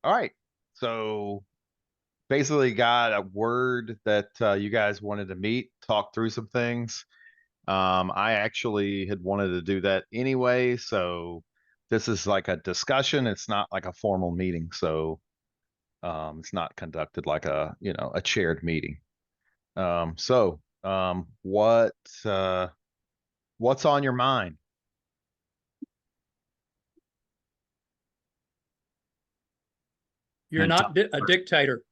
All right. So basically got a word that you guys wanted to meet, talk through some things. I actually had wanted to do that anyway, so this is like a discussion. It's not like a formal meeting, so it's not conducted like a chaired meeting. What what's on your mind? You're not a dictator.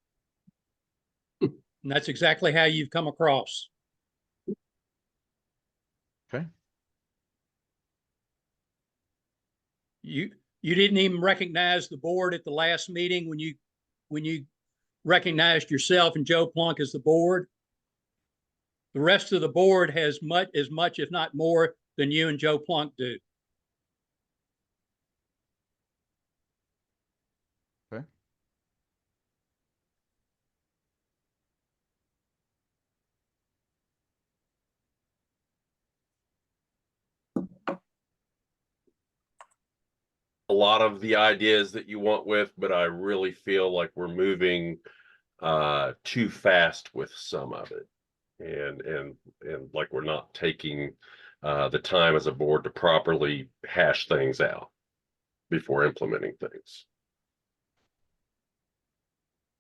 And that's exactly how you've come across. Okay. You didn't even recognize the board at the last meeting when you recognized yourself and Joe Plunk as the board. The rest of the board has as much, if not more, than you and Joe Plunk do. Okay. A lot of the ideas that you want with, but I really feel like we're moving too fast with some of it. And like we're not taking the time as a board to properly hash things out before implementing things.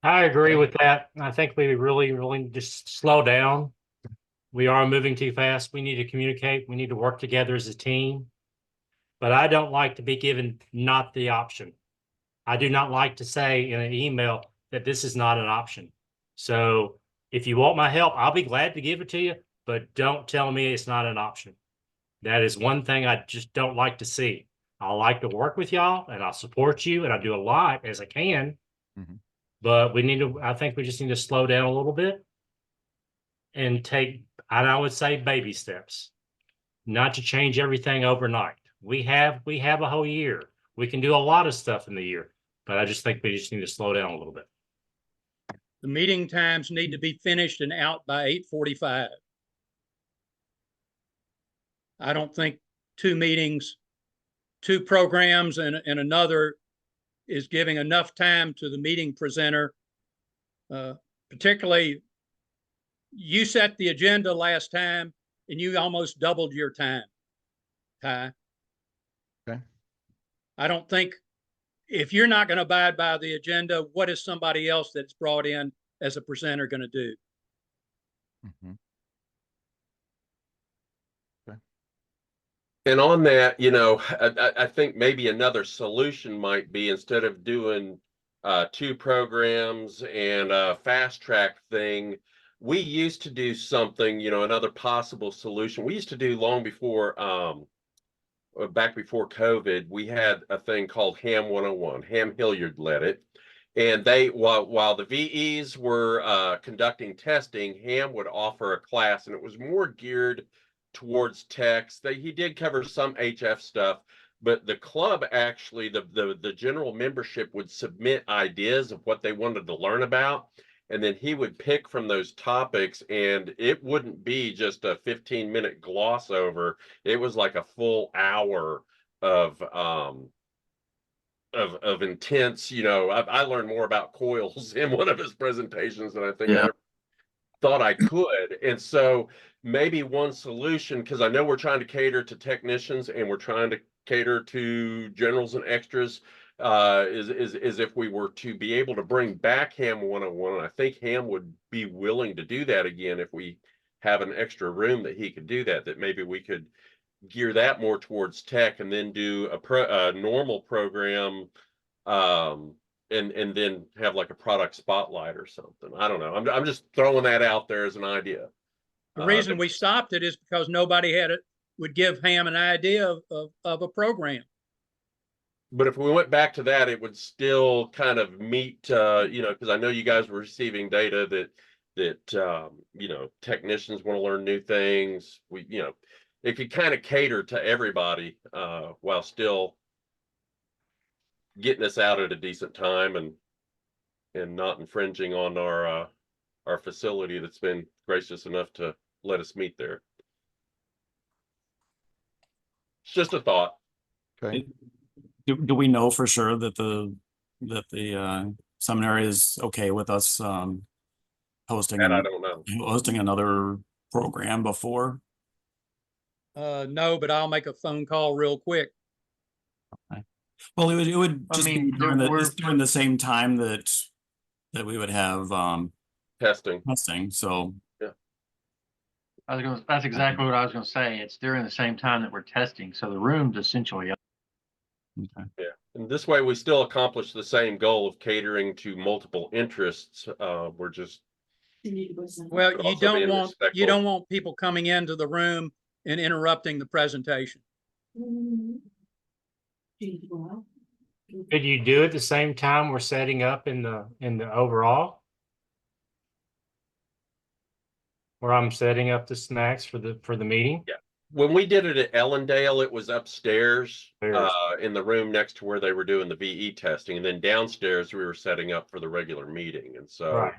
I agree with that. I think we really just slow down. We are moving too fast. We need to communicate. We need to work together as a team. But I don't like to be given not the option. I do not like to say in an email that this is not an option. So if you want my help, I'll be glad to give it to you, but don't tell me it's not an option. That is one thing I just don't like to see. I like to work with y'all and I'll support you and I do a lot as I can. Mm-hmm. But I think we just need to slow down a little bit and I would say baby steps, not to change everything overnight. We have a whole year. We can do a lot of stuff in the year, but I just think we just need to slow down a little bit. The meeting times need to be finished and out by 8:45. I don't think two meetings, two programs and another is giving enough time to the meeting presenter. Particularly, you set the agenda last time and you almost doubled your time, Ty. Okay. I don't think, if you're not going to abide by the agenda, what is somebody else that's brought in as a presenter going to do? Mm-hmm. Okay. And on that, I think maybe another solution might be, instead of doing two programs and a fast track thing, we used to do something, another possible solution. We used to do long before, back before COVID, we had a thing called Ham 101. Ham Hilliard led it. And while the VEs were conducting testing, Ham would offer a class, and it was more geared towards techs. He did cover some HF stuff, but the club actually, the general membership would submit ideas of what they wanted to learn about, and then he would pick from those topics, and it wouldn't be just a 15-minute gloss over. It was like a full hour of intense, I learned more about coils in one of his presentations than I think I ever thought I could. And so maybe one solution, because I know we're trying to cater to technicians and we're trying to cater to generals and extras, is if we were to be able to bring back Ham 101. And I think Ham would be willing to do that again if we have an extra room that he could do that maybe we could gear that more towards tech, and then do a normal program, and then have like a product spotlight or something. I don't know. I'm just throwing that out there as an idea. The reason we stopped it is because nobody would give Ham an idea of a program. But if we went back to that, it would still kind of meet, because I know you guys were receiving data that technicians want to learn new things. It could kind of cater to everybody, while still getting us out at a decent time and not infringing on our facility that's been gracious enough to let us meet there. It's just a thought. Okay. Do we know for sure that the the seminary is okay with us hosting And I don't know. another program before. No, but I'll make a phone call real quick. Well, it would I just mean, be during we're- it's during the same time that we would have Testing. testing. So that's exactly what I was gonna say. It's during the same time that we're testing, so the room's essentially up. okay. Yeah, and this way we still accomplish the same goal of catering to multiple interests. We're just Well, But you also being don't respectful. want people coming into the room and interrupting the presentation. Could you do it the same time we're setting up in the overall? Where I'm setting up the snacks for the meeting? when we did it at Ellendale, it was upstairs Upstairs. in the room next to where they were doing the VE testing, and then downstairs we were setting up for the regular meeting. And so Right.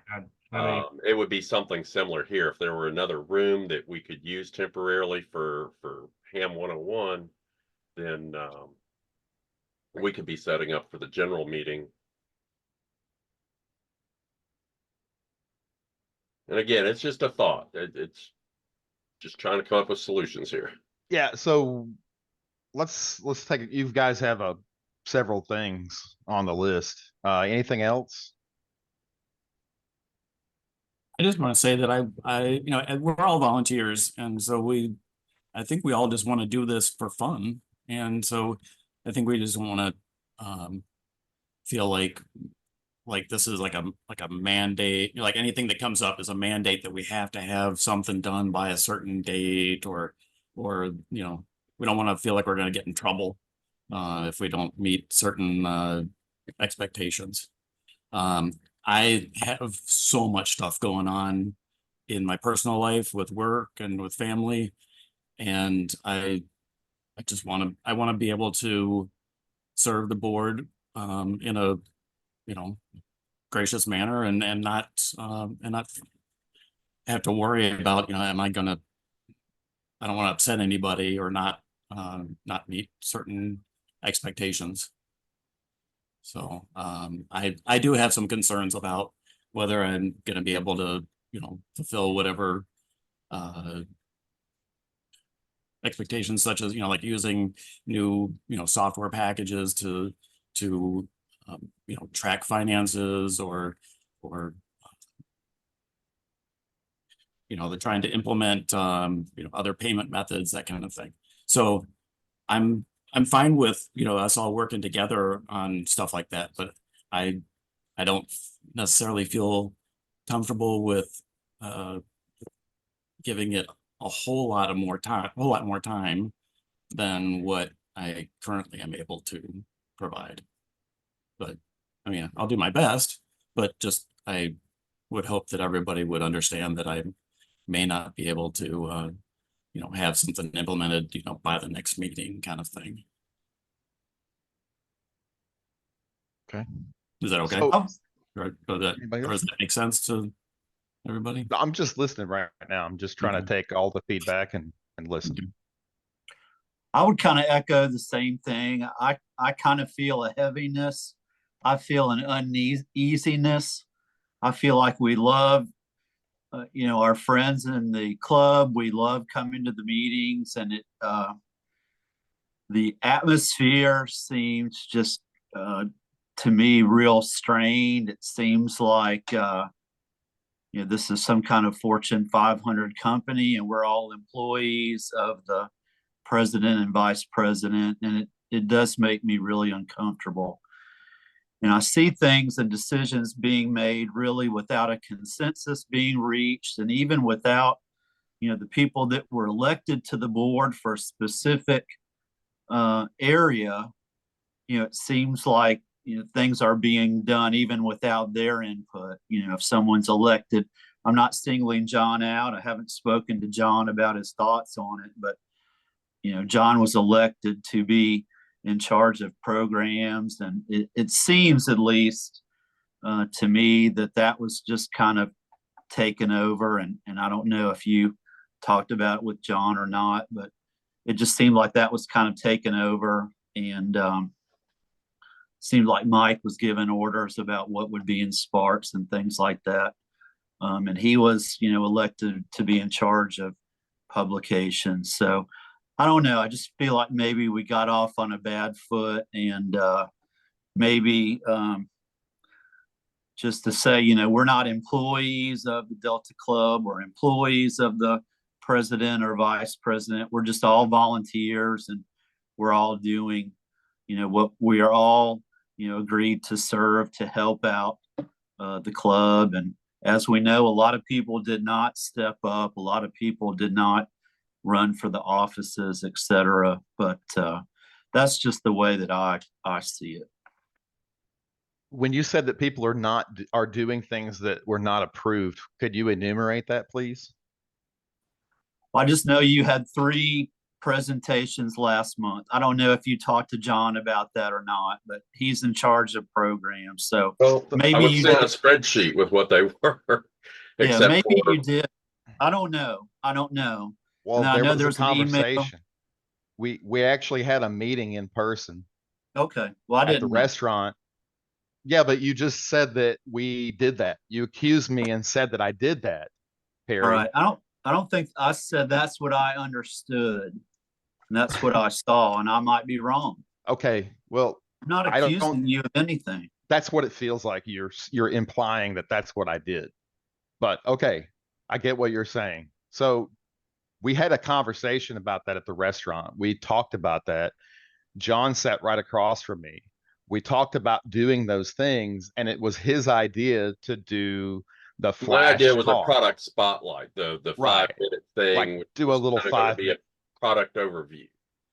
I mean, it would be something similar here if there were another room that we could use temporarily for Ham 101, then we could be setting up for the general meeting. And again, it's just a thought. It's just trying to come up with solutions here. Yeah, so let's take it. You guys have several things on the list. Anything else? I just want to say that I and we're all volunteers, and so I think we all just want to do this for fun, and so I think we just want to feel like this is like a mandate. Like anything that comes up is a mandate that we have to have something done by a certain date, or we don't want to feel like we're going to get in trouble if we don't meet certain expectations. I have so much stuff going on in my personal life with work and with family. And I want to be able to serve the board in a, gracious manner and not have to worry about, I don't want to upset anybody or not meet certain expectations. So I do have some concerns about whether I'm going to be able to, fulfill whatever expectations, such as, like using new, software packages to track finances or they're trying to implement, other payment methods, that kind of thing. So I'm fine with, us all working together on stuff like that, but I don't necessarily feel comfortable with giving it a whole lot more time than what I currently am able to provide. But I mean, I'll do my best, but just I would hope that everybody would understand that I may not be able to have something implemented, by the next meeting, kind of thing. Okay. Is that okay? So- Or Anybody else? does that make sense to everybody? I'm just listening right now. I'm just trying to take all the feedback and listen. I would kind of echo the same thing. I kind of feel a heaviness. I feel an uneasiness. I feel like we love, our friends in the club. We love coming to the meetings, and the atmosphere seems just, to me, real strained. It seems like, this is some kind of Fortune 500 company, and we're all employees of the president and vice president, and it does make me really uncomfortable. And I see things and decisions being made really without a consensus being reached, and even without, the people that were elected to the board for a specific area. It seems like, things are being done even without their input. If someone's elected, I'm not singling John out. I haven't spoken to John about his thoughts on it, but John was elected to be in charge of programs, and it seems, at least to me, that was just kind of taken over. And I don't know if you talked about it with John or not, but it just seemed like that was kind of taken over. And seemed like Mike was giving orders about what would be in Sparks and things like that. And he was, elected to be in charge of publications. So I don't know. I just feel like maybe we got off on a bad foot, and maybe just to say, we're not employees of the Delta Club or employees of the president or vice president. We're just all volunteers, and we're all doing, what we are all, agreed to serve to help out the club. And as we know, a lot of people did not step up. A lot of people did not run for the offices, etc. But that's just the way that I see it. When you said that people are doing things that were not approved, could you enumerate that, please? I just know you had 3 presentations last month. I don't know if you talked to John about that or not, but he's in charge of programs. So Well, maybe I was you sent a did. spreadsheet with what they were. Yeah, except maybe for- you did. I don't know. Well, And I there know was a there's an email. conversation. We actually had a meeting in person Okay, well, I at the didn't know. restaurant. Yeah, but you just said that we did that. You accused me and said that I did that, Perry. All right, I don't think I said that's what I understood, and that's what I saw, and I might be wrong. Okay, well, I'm not I don't- accusing you of anything. that's what it feels like. You're implying that that's what I did. But okay, I get what you're saying. So we had a conversation about that at the restaurant. We talked about that. John sat right across from me. We talked about doing those things, and it was his idea to do the My flash idea was talk. a product spotlight, the Right. 5-minute thing. Like, which do a was little kinda gonna 5 be a product overview.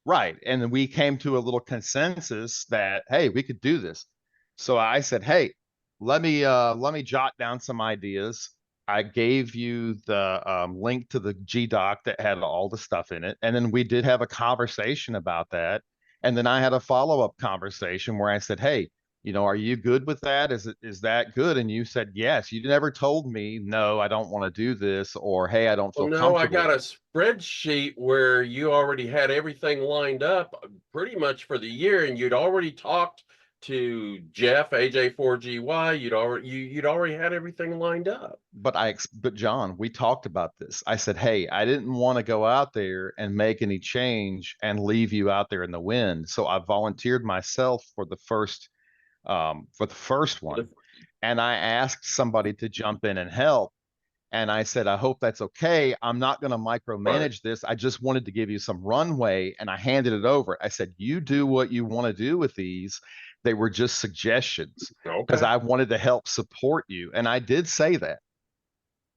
Right. And then we came to a little consensus that, hey, we could do this. So I said, hey, let me jot down some ideas. I gave you the link to the GDoc that had all the stuff in it. And then we did have a conversation about that. And then I had a follow-up conversation where I said, hey, are you good with that? Is that good? And you said, yes. You never told me, no, I don't want to do this, or hey, I don't feel Well, no, I comfortable. got a spreadsheet where you already had everything lined up pretty much for the year, and you'd already talked to Jeff, AJ4GY. You'd already had everything lined up. But John, we talked about this. I said, hey, I didn't want to go out there and make any change and leave you out there in the wind. So I volunteered myself for the first one. And I asked somebody to jump in and help. And I said, I hope that's okay. I'm not going to micromanage this. I just wanted to give you some runway, and I handed it over. I said, you do what you want to do with these. They were just suggestions because Okay. I wanted to help support you. And I did say that.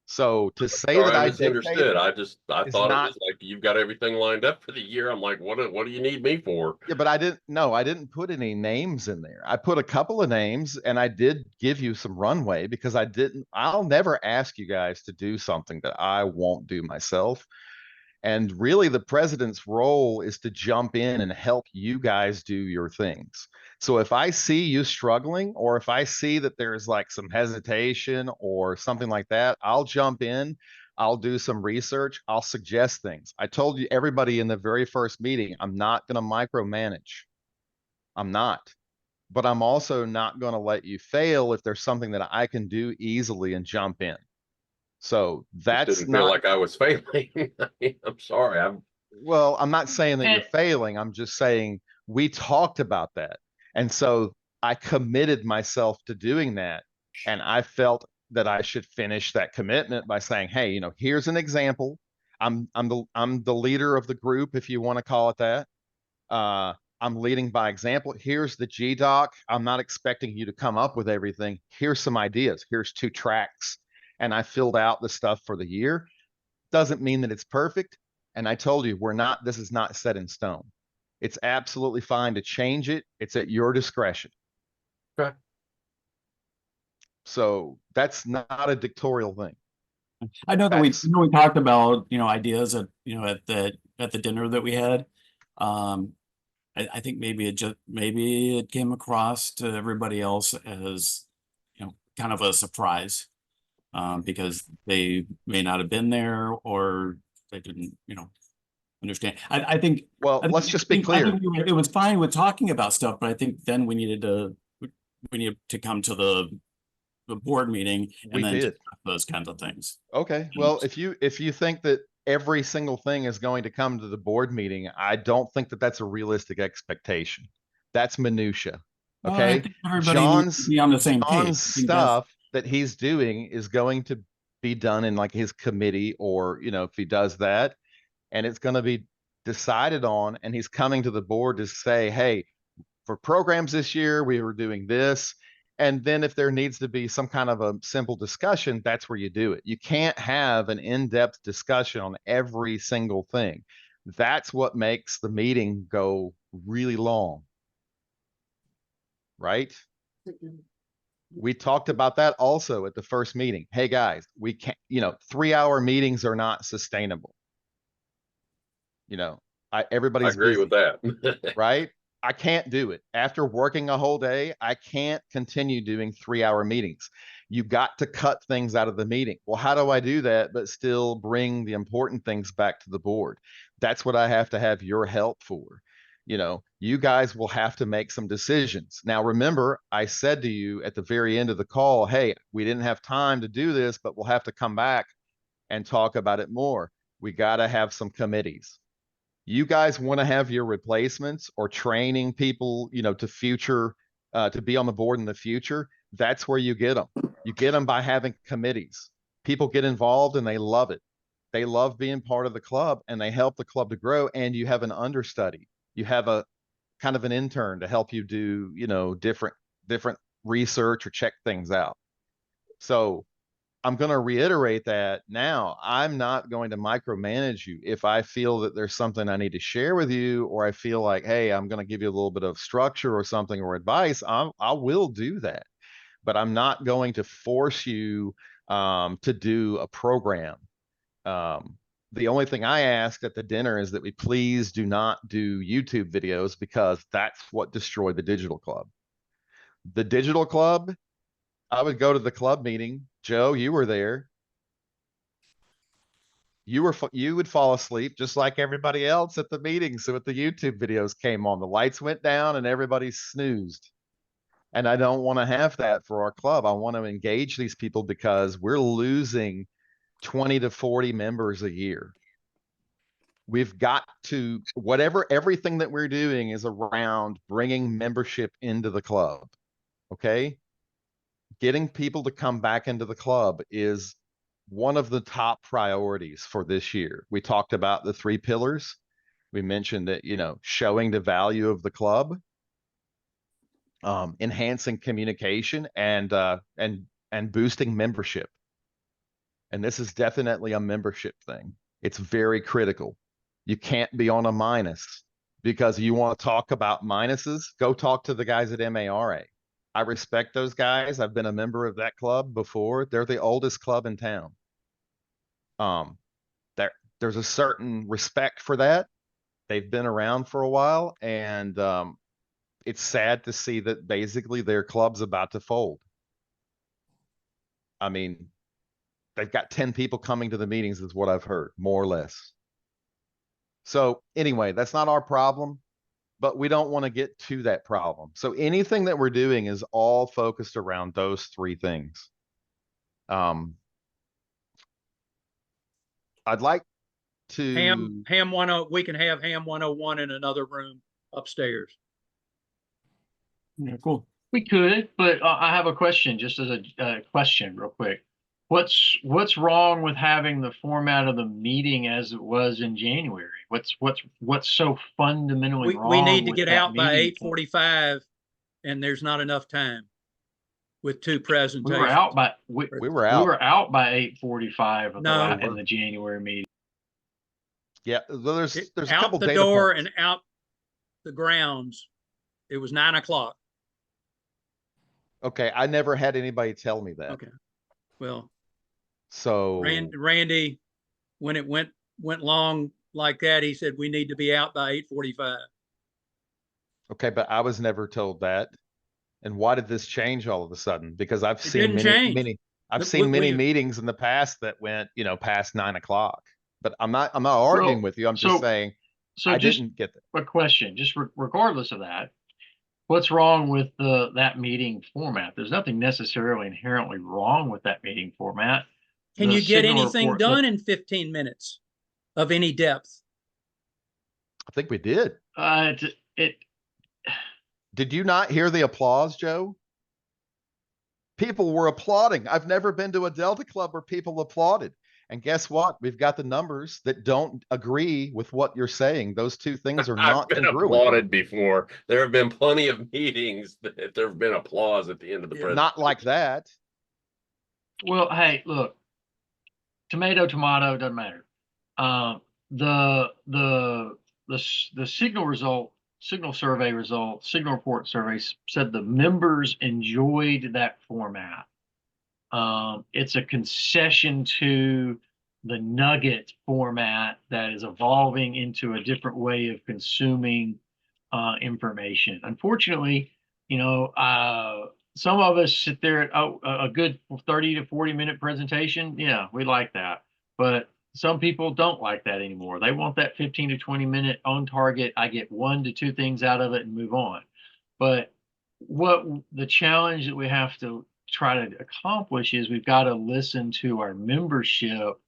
So to say Sorry, that I I misunderstood. dictated, I is thought not- it was like you've got everything lined up for the year. I'm like, what do you need me for? yeah, but I didn't put any names in there. I put a couple of names, and I did give you some runway because I'll never ask you guys to do something that I won't do myself. And really, the president's role is to jump in and help you guys do your things. So if I see you struggling, or if I see that there's like some hesitation or something like that, I'll jump in. I'll do some research. I'll suggest things. I told you everybody in the very first meeting, I'm not going to micromanage. I'm not. But I'm also not going to let you fail if there's something that I can do easily and jump in. So that's Didn't feel like I was failing. I'm sorry. Well, I'm not saying that you're failing. I'm just saying we talked about that. And so I committed myself to doing that. And I felt that I should finish that commitment by saying, hey, here's an example. I'm the leader of the group, if you want to call it that. I'm leading by example. Here's the GDoc. I'm not expecting you to come up with everything. Here's some ideas. Here's 2 tracks. And I filled out the stuff for the year. Doesn't mean that it's perfect. And I told you, this is not set in stone. It's absolutely fine to change it. It's at your discretion. Okay. So that's not a dictatorial thing. I know that we That's- talked about, ideas at the dinner that we had. I think maybe it came across to everybody else as, kind of a surprise. Because they may not have been there, or they didn't, understand. I think. Well, I think- let's just be I think clear. it was fine with talking about stuff, but I think then we needed to come to the board meeting We and then did. discuss those kinds of things. Okay, well, if you think that every single thing is going to come to the board meeting, I don't think that that's a realistic expectation. That's minutia. Well, I Okay, think everybody needs to be on the same page. John's I think that's- stuff that he's doing is going to be done in like his committee, or if he does that, and it's going to be decided on, and he's coming to the board to say, hey, for programs this year, we were doing this. And then if there needs to be some kind of a simple discussion, that's where you do it. You can't have an in-depth discussion on every single thing. That's what makes the meeting go really long. Right? We talked about that also at the first meeting. Hey guys, we can't, 3-hour meetings are not sustainable. I Everybody's agree busy, with that. right? I can't do it. After working a whole day, I can't continue doing 3-hour meetings. You got to cut things out of the meeting. Well, how do I do that, but still bring the important things back to the board? That's what I have to have your help for. You guys will have to make some decisions. Now, remember, I said to you at the very end of the call, hey, we didn't have time to do this, but we'll have to come back and talk about it more. We got to have some committees. You guys want to have your replacements or training people, to future, to be on the board in the future. That's where you get them. You get them by having committees. People get involved and they love it. They love being part of the club and they help the club to grow. And you have an understudy. You have a kind of an intern to help you do, different research or check things out. So I'm going to reiterate that now. I'm not going to micromanage you. If I feel that there's something I need to share with you, or I feel like, hey, I'm going to give you a little bit of structure or something or advice, I will do that. But I'm not going to force you to do a program. The only thing I asked at the dinner is that we please do not do YouTube videos, because that's what destroyed the digital club. The digital club, I would go to the club meeting. Joe, you were there. You would fall asleep just like everybody else at the meeting. So if the YouTube videos came on, the lights went down and everybody snoozed. And I don't want to have that for our club. I want to engage these people because we're losing 20 to 40 members a year. We've got to, everything that we're doing is around bringing membership into the club. Okay. Getting people to come back into the club is one of the top priorities for this year. We talked about the 3 pillars. We mentioned that, showing the value of the club, enhancing communication, and boosting membership. And this is definitely a membership thing. It's very critical. You can't be on a minus, because you want to talk about minuses. Go talk to the guys at MARA. I respect those guys. I've been a member of that club before. They're the oldest club in town. There's a certain respect for that. They've been around for a while, and it's sad to see that basically their club's about to fold. I mean, they've got 10 people coming to the meetings is what I've heard, more or less. So anyway, that's not our problem, but we don't want to get to that problem. So anything that we're doing is all focused around those 3 things. I'd like to Ham 10, we can have Ham 101 in another room upstairs. Yeah, cool. We could, but I have a question, just as a question real quick. What's wrong with having the format of the meeting as it was in January? What's so fundamentally wrong? We need to with get that out by meeting? 8:45, and there's not enough time with 2 presentations. We were out by we were we out. were out by 8:45 No. in the January meeting. Yeah, there's a couple Out the data door points. and out the grounds. It was 9 o'clock. Okay, I never had anybody tell me that. Okay. Well, So Randy, when it went long like that, he said we need to be out by 8:45. okay, but I was never told that. And why did this change all of a sudden? Because I've It seen didn't change. many I've Look, seen many we- meetings in the past that went, past 9 o'clock. but I'm not arguing Well, with you. I'm just so- saying, So I just didn't get that. a question, just regardless of that, what's wrong with that meeting format? There's nothing necessarily inherently wrong with that meeting format. Can The you get signal anything report- done in 15 minutes of any depth? I think we did. It, Did you not hear the applause, Joe? People were applauding. I've never been to a Delta Club where people applauded. And guess what? We've got the numbers that don't agree with what you're saying. Those two things are I've not been congruent. applauded before. There have been plenty of meetings that there have been applause at the end of the presentation. Not like that. well, hey, look, tomato, doesn't matter. The signal survey result, signal report survey said the members enjoyed that format. It's a concession to the nugget format that is evolving into a different way of consuming information. Unfortunately, some of us sit there at a good 30 to 40-minute presentation. Yeah, we like that. But some people don't like that anymore. They want that 15 to 20-minute on target. I get 1 to 2 things out of it and move on. But what the challenge that we have to try to accomplish is we've got to listen to our membership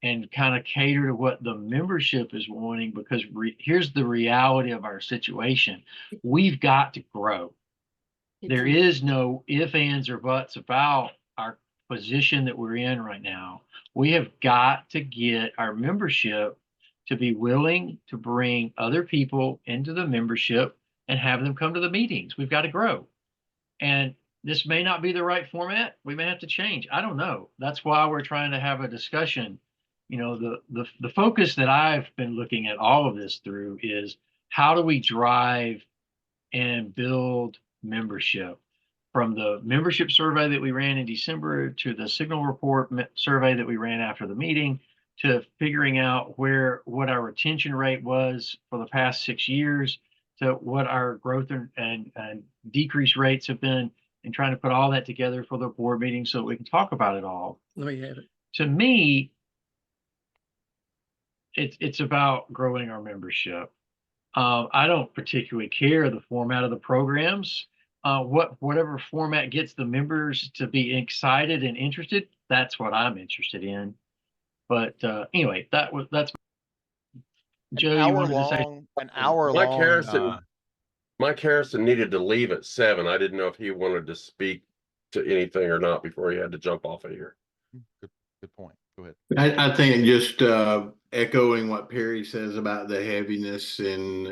and kind of cater to what the membership is wanting, because here's the reality of our situation. We've got to grow. There is no ifs, ands, or buts about our position that we're in right now. We have got to get our membership to be willing to bring other people into the membership and have them come to the meetings. We've got to grow. And this may not be the right format. We may have to change. I don't know. That's why we're trying to have a discussion. The focus that I've been looking at all of this through is how do we drive and build membership, from the membership survey that we ran in December to the signal report survey that we ran after the meeting, to figuring out what our retention rate was for the past 6 years, to what our growth and decrease rates have been, and trying to put all that together for the board meeting so that we can talk about it all. Let me have it. To me, it's about growing our membership. I don't particularly care the format of the programs. Whatever format gets the members to be excited and interested, that's what I'm interested in. But anyway, that's Joe. You wanted to say An hour Mike long. Harrison, Mike Harrison needed to leave at 7. I didn't know if he wanted to speak to anything or not before he had to jump off of here. Good point. Go ahead. I think just echoing what Perry says about the heaviness and,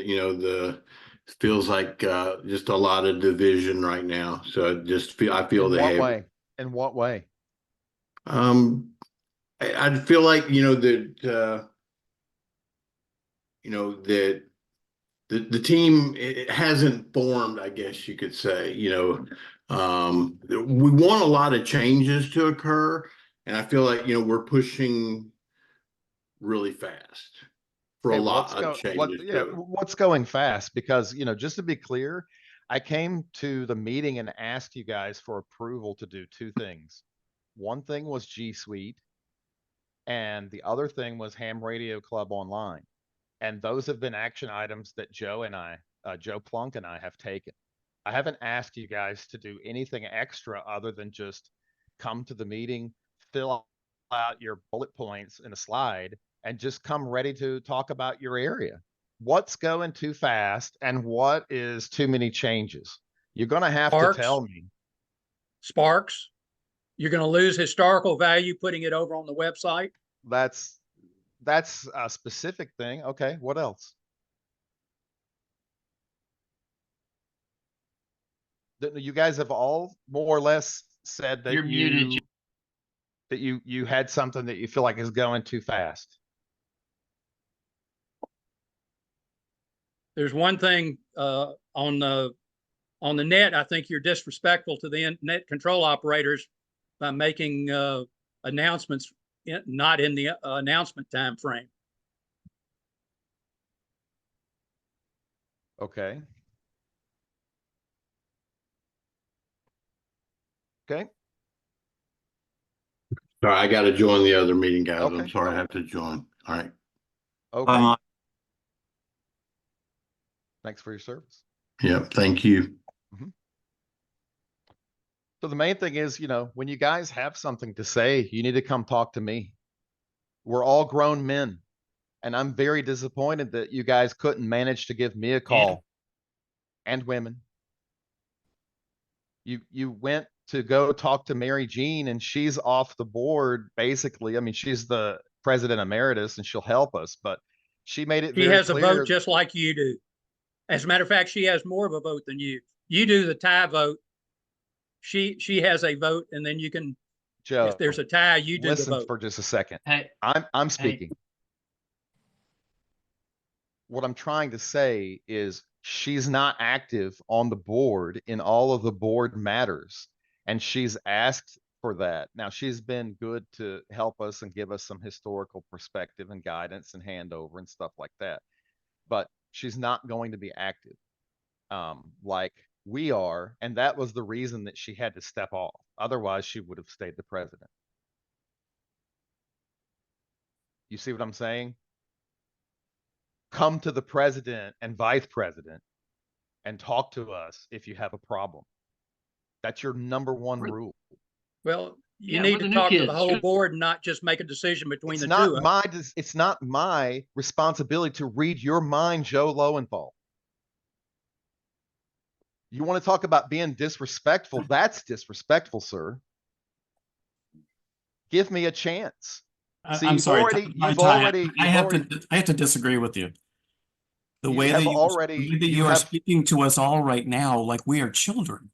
feels like just a lot of division right now. So I feel In the what heavy. way? In what way? I feel like, that the team, it hasn't formed, I guess you could say. We want a lot of changes to occur, and I feel like, we're pushing really fast for a Hey, lot of changes. What's going fast? Because, just to be clear, I came to the meeting and asked you guys for approval to do 2 things. One thing was G Suite, and the other thing was Ham Radio Club Online. And those have been action items that Joe Plunk and I have taken. I haven't asked you guys to do anything extra other than just come to the meeting, fill out your bullet points in a slide, and just come ready to talk about your area. What's going too fast and what is too many changes? You're going to have to tell me. Sparks, you're going to lose historical value putting it over on the website. That's a specific thing. Okay, what else? You guys have all more or less said that You're muted. that you had something that you feel like is going too fast. There's one thing on the net. I think you're disrespectful to the net control operators by making announcements not in the announcement time frame. Okay. Okay. Sorry, I got to join the other meeting, guys. Okay. I'm sorry, I have to join. All right. Okay, Um, thanks for your service. Yep. Thank you. So the main thing is, when you guys have something to say, you need to come talk to me. We're all grown men. And I'm very disappointed that you guys couldn't manage to give me a call. And women. You went to go talk to Mary Jean and she's off the board, basically. I mean, she's the president emeritus and she'll help us, but she made it She very has a clear. vote just like you do. As a matter of fact, she has more of a vote than you. You do the tie vote. She has a vote, and then you can, Joe, if there's a tie, you do the listen vote. for just a second. Hey, I'm speaking. What I'm trying to say is she's not active on the board in all of the board matters, and she's asked for that. Now, she's been good to help us and give us some historical perspective and guidance and handover and stuff like that, but she's not going to be active like we are, and that was the reason that she had to step off. Otherwise, she would have stayed the president. You see what I'm saying? Come to the president and vice president and talk to us if you have a problem. That's your number one rule. Well, you Yeah, need we're the to new talk to the kids. whole board and not just make a decision between It's the not two. it's not my responsibility to read your mind, Joe Lowenthal. You want to talk about being disrespectful? That's disrespectful, sir. Give me a chance. See, I'm sorry, you've already, I have to disagree with you. The You way have that already- the way that you you are have- speaking to us all right now, like we are children.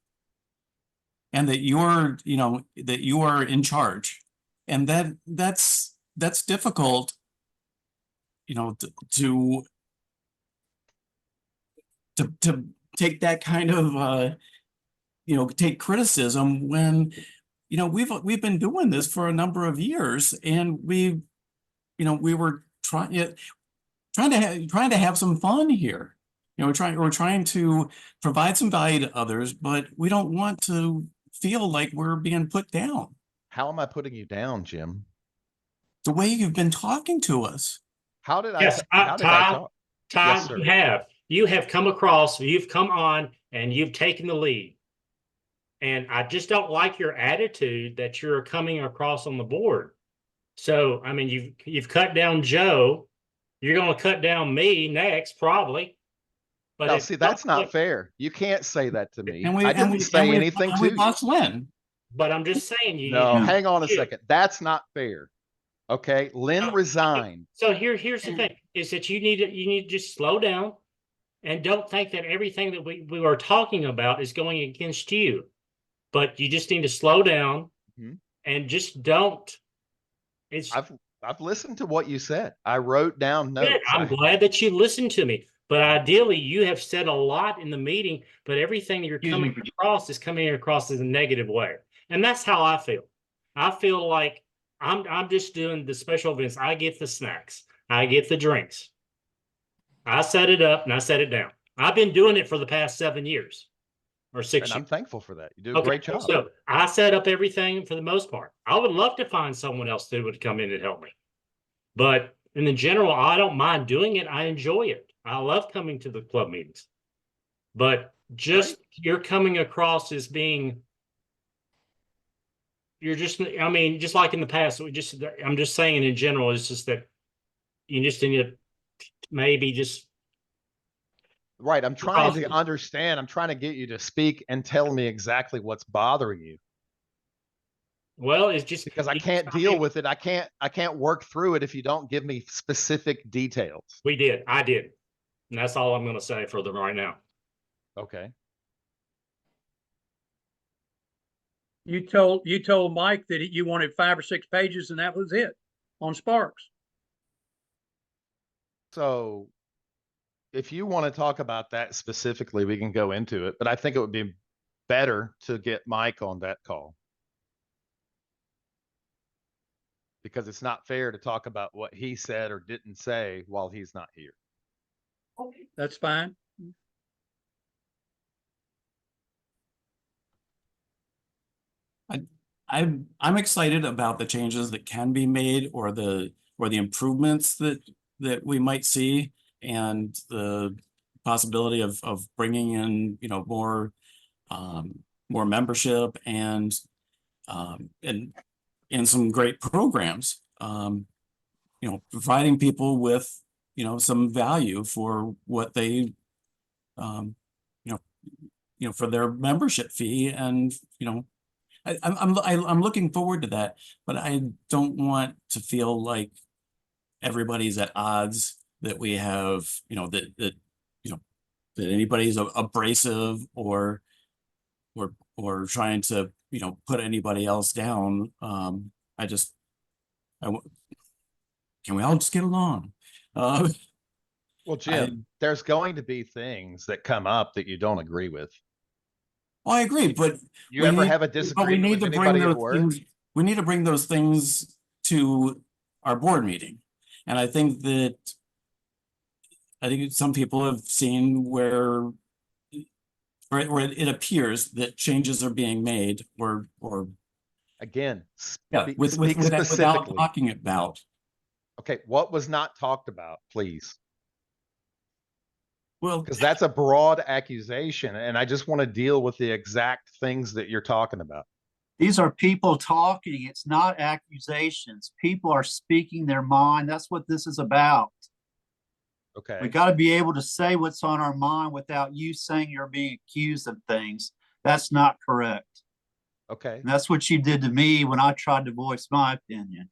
And that you're, that you are in charge. And that's difficult, to take that kind of, take criticism when, we've been doing this for a number of years and we were trying to have some fun here. We're trying to provide some value to others, but we don't want to feel like we're being put down. How am I putting you down, Jim? The way you've been talking to us. How did Yes, how did I talk? Todd, Yes, sir. you have come across, you've come on and you've taken the lead. And I just don't like your attitude that you're coming across on the board. So, I mean, you've cut down Joe. You're going to cut down me next, probably. But Now, see, that's not fair. You can't say that to me. I didn't say anything to you. Lost Lynn. But I'm just saying you. No, Yeah. hang on a second. That's not fair. Okay, Lynn resigned. So here's the thing: is that you need to just slow down, and don't think that everything that we are talking about is going against you. But you just need to slow down and just don't. I've listened to what you said. I wrote down notes. I'm glad that you listened to me. But ideally, you have said a lot in the meeting, but everything that you're coming across is coming across as a negative way. And that's how I feel. I feel like I'm just doing the special events. I get the snacks. I get the drinks. I set it up and I set it down. I've been doing it for the past 7 years or 6 And years. I'm thankful for that. You do a great job. So I set up everything for the most part. I would love to find someone else that would come in and help me. But in the general, I don't mind doing it. I enjoy it. I love coming to the club meetings. But just you're coming across as being, you're just, I mean, just like in the past, I'm just saying in general, it's just that you just need to maybe just. Right. I'm trying to understand. I'm trying to get you to speak and tell me exactly what's bothering you. Well, it's just because I can't deal with it. I can't work through it if you don't give me specific details. I did. And that's all I'm going to say for them right now. Okay. You told Mike that you wanted 5 or 6 pages and that was it on Sparks. So if you want to talk about that specifically, we can go into it, but I think it would be better to get Mike on that call. Because it's not fair to talk about what he said or didn't say while he's not here. Okay, that's fine. I'm excited about the changes that can be made or the or the improvements that we might see, and the possibility of bringing in, you know, more membership and some great programs, you know, providing people with, you know, some value for what they, you know, for their membership fee. And, you know, I'm looking forward to that, but I don't want to feel like everybody's at odds, that we have, you know, that you know, that anybody's abrasive or trying to, you know, put anybody else down. Can we all just get along? Well, Jim, there's going to be things that come up that you don't agree with. I agree, but You we ever need- have a but we disagreement need with to bring anybody at those work? things, we need to bring those things to our board meeting. And I think some people have seen where it appears that changes are being made, or Again, yeah, speak without specifically. talking about. Okay, what was not talked about, please? Well, Because that's a broad accusation, and I just want to deal with the exact things that you're talking about. These are people talking. It's not accusations. People are speaking their mind. That's what this is about. We Okay, got to be able to say what's on our mind without you saying you're being accused of things. That's not correct. okay. And that's what you did to me when I tried to voice my opinion.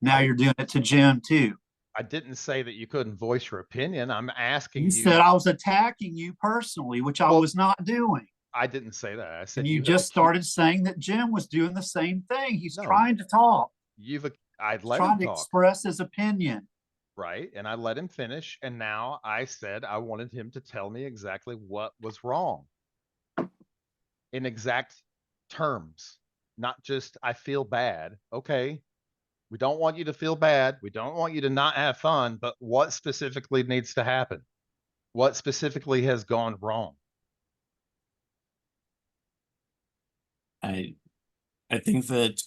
Now Right. you're doing it to Jim too. I didn't say that you couldn't voice your opinion. I'm asking You you. said I was attacking you personally, which I Well, was not doing. I didn't say that. I said And you have just accu- started saying that Jim was doing the same thing. He's No. trying to talk, I'd he's let trying him to talk, express his opinion. right? And I let him finish. And now I said I wanted him to tell me exactly what was wrong in exact terms, not just I feel bad. Okay. We don't want you to feel bad. We don't want you to not have fun, but what specifically needs to happen? What specifically has gone wrong? I think that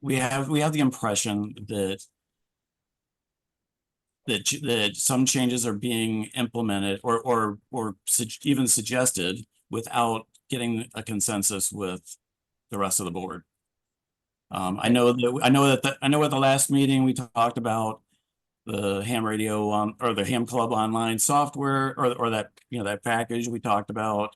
we have the impression that some changes are being implemented or even suggested without getting a consensus with the rest of the board. I know at the last meeting we talked about the ham radio or the ham club online software, or that, you know, that package we talked about,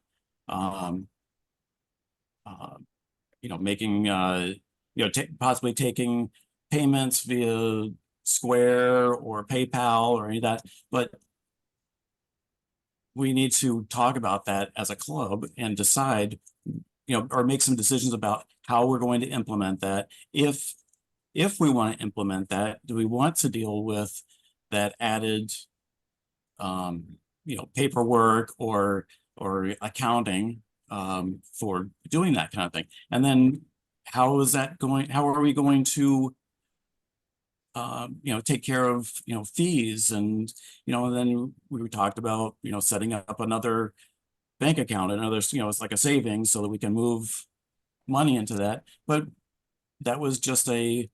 you know, making you know, possibly taking payments via Square or PayPal or any of that, but we need to talk about that as a club and decide, you know, or make some decisions about how we're going to implement that. If we want to implement that, do we want to deal with that added, you know, paperwork or accounting for doing that kind of thing? And then how are we going to you know, take care of, you know, fees, and, you know, and then we talked about, you know, setting up another bank account, another, you know, it's like a savings so that we can move money into that. But that was just you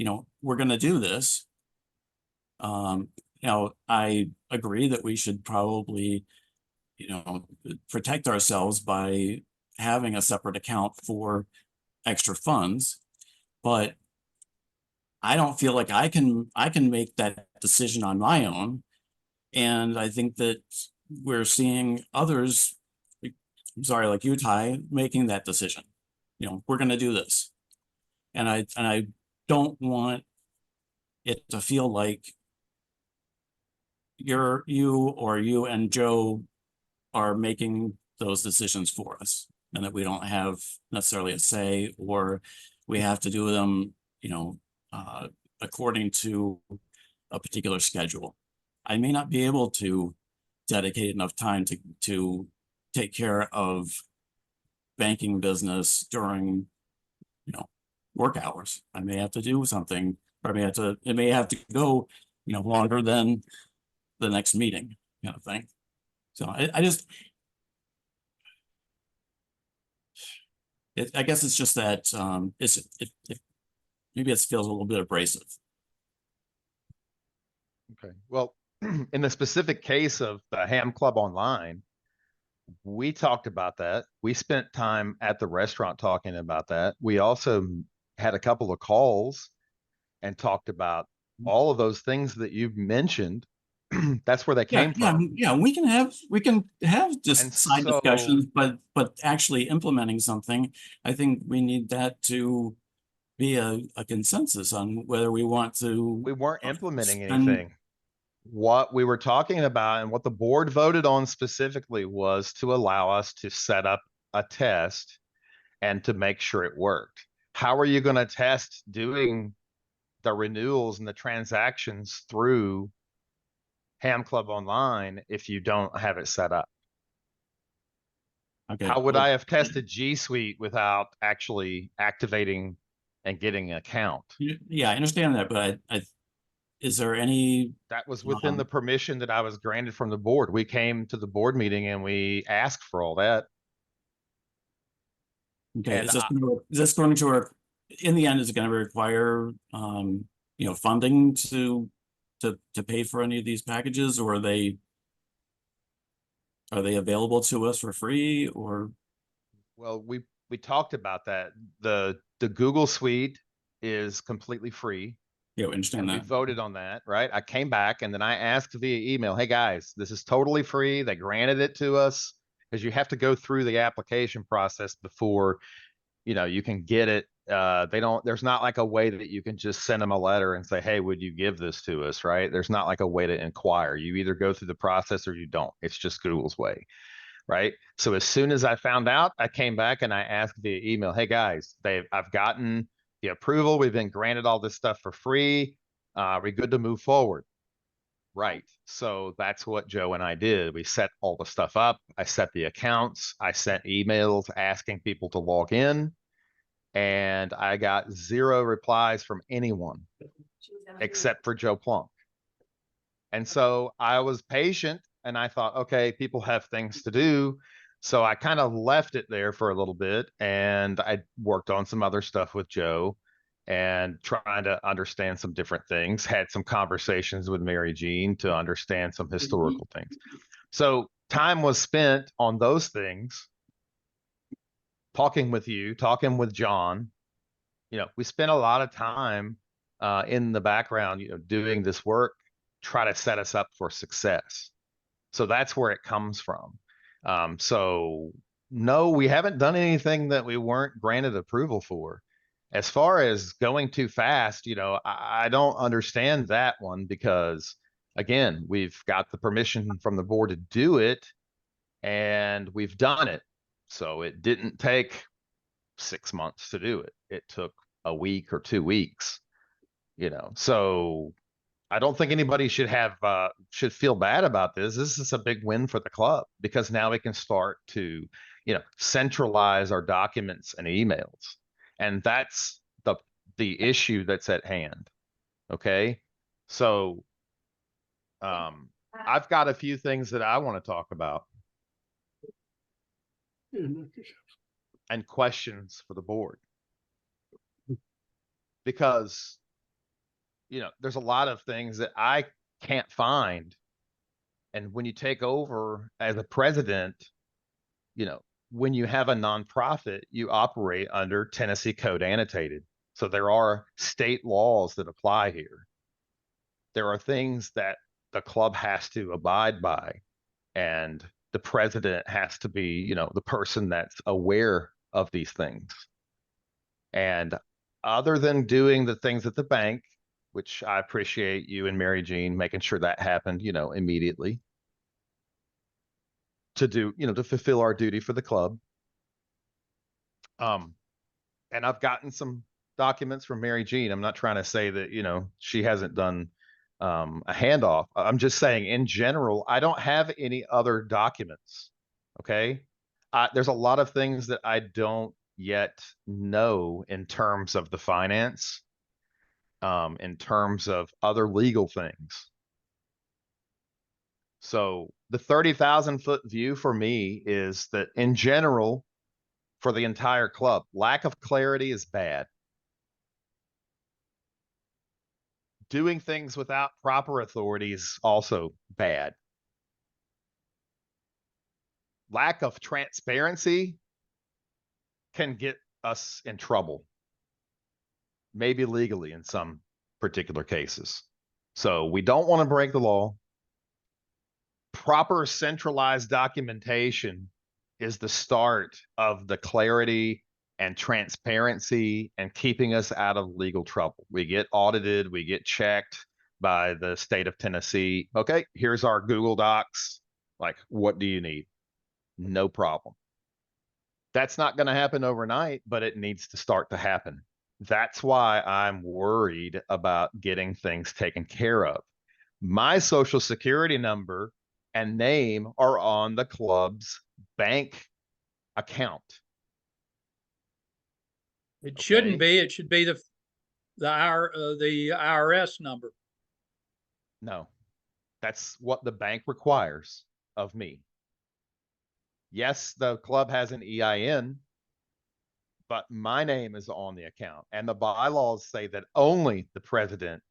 know, we're going to do this. You know, I agree that we should probably, you know, protect ourselves by having a separate account for extra funds, but I don't feel like I can make that decision on my own. And I think that we're seeing others, I'm sorry, like you, Ty, making that decision. You know, we're going to do this. And I don't want it to feel like you and Joe are making those decisions for us, and that we don't have necessarily a say, or we have to do them, you know, according to a particular schedule. I may not be able to dedicate enough time to take care of banking business during, you know, work hours. I may have to do something, or it may have to go, you know, longer than the next meeting, kind of thing. So I guess it's just that maybe it feels a little bit abrasive. Okay, well, in the specific case of the Ham Club Online, we talked about that. We spent time at the restaurant talking about that. We also had a couple of calls and talked about all of those things that you've mentioned. That's where they Yeah, came from. yeah, we can have And just side so- discussions, but actually implementing something, I think we need that to be a consensus on whether we want to. We weren't implementing spend- anything. What we were talking about and what the board voted on specifically was to allow us to set up a test and to make sure it worked. How are you going to test doing the renewals and the transactions through Ham Club Online if you don't have it set up? Okay. How would well, I have tested G Suite without actually activating and getting an account? Yeah, I understand that, but is there any, That was within the permission that I was granted from the board. We came to the board meeting and we asked for all that. okay, And is this going to, in the end, is it going to require, funding to pay for any of these packages, or are they available to us for free, or? Well, we talked about that. The Google Suite is completely free. Yeah, we understand And we that. voted on that, right? I came back and then I asked via email, hey guys, this is totally free. They granted it to us because you have to go through the application process before, you can get it. There's not like a way that you can just send them a letter and say, hey, would you give this to us, right? There's not like a way to inquire. You either go through the process or you don't. It's just Google's way, right? So as soon as I found out, I came back and I asked via email, hey guys, I've gotten the approval. We've been granted all this stuff for free. Are we good to move forward? Right. So that's what Joe and I did. We set all the stuff up. I set the accounts. I sent emails asking people to log in. And I got 0 replies from anyone except for Joe Plunk. And so I was patient and I thought, okay, people have things to do. So I kind of left it there for a little bit and I worked on some other stuff with Joe and trying to understand some different things, had some conversations with Mary Jean to understand some historical things. So time was spent on those things, talking with you, talking with John. We spent a lot of time in the background, doing this work, try to set us up for success. So that's where it comes from. So no, we haven't done anything that we weren't granted approval for. As far as going too fast, I don't understand that one because again, we've got the permission from the board to do it and we've done it. So it didn't take 6 months to do it. It took a week or 2 weeks, so I don't think anybody should feel bad about this. This is a big win for the club because now we can start to, centralize our documents and emails. And that's the issue that's at hand. Okay. So, I've got a few things that I want to talk about and questions for the board. Because, there's a lot of things that I can't find. And when you take over as a president, when you have a nonprofit, you operate under Tennessee Code Annotated. So there are state laws that apply here. There are things that the club has to abide by. And the president has to be, the person that's aware of these things. And other than doing the things at the bank, which I appreciate you and Mary Jean making sure that happened, immediately to do, to fulfill our duty for the club. And I've gotten some documents from Mary Jean. I'm not trying to say that, she hasn't done a handoff. I'm just saying in general, I don't have any other documents. Okay. There's a lot of things that I don't yet know in terms of the finance, in terms of other legal things. So the 30,000-foot view for me is that in general, for the entire club, lack of clarity is bad. Doing things without proper authority is also bad. Lack of transparency can get us in trouble, maybe legally in some particular cases. So we don't want to break the law. Proper centralized documentation is the start of the clarity and transparency and keeping us out of legal trouble. We get audited, we get checked by the state of Tennessee. Okay, here's our Google Docs. Like, what do you need? No problem. That's not going to happen overnight, but it needs to start to happen. That's why I'm worried about getting things taken care of. My social security number and name are on the club's bank account. It shouldn't Okay. be. It should be the IRS number. No, that's what the bank requires of me. Yes, the club has an EIN, but my name is on the account, and the bylaws say that only the president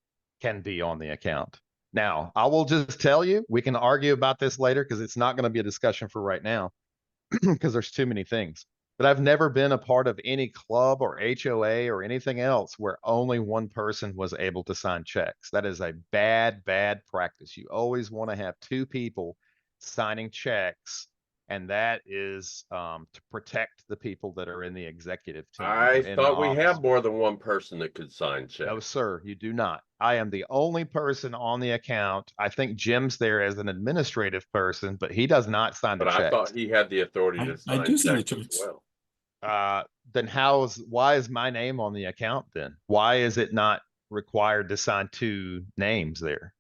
can be on the account. Now, I will just tell you, we can argue about this later because it's not going to be a discussion for right now because there's too many things. But I've never been a part of any club or HOA or anything else where only one person was able to sign checks. That is a bad, bad practice. You always want to have two people signing checks, and that is to protect the people that are in the executive team. I in the thought we had office. more than one person that could sign No, checks. sir, you do not. I am the only person on the account. I think Jim's there as an administrative person, but he does not sign the But I checks. thought he had the authority to I sign do sign the checks as checks. well. Then why is my name on the account then? Why is it not required to sign two names there?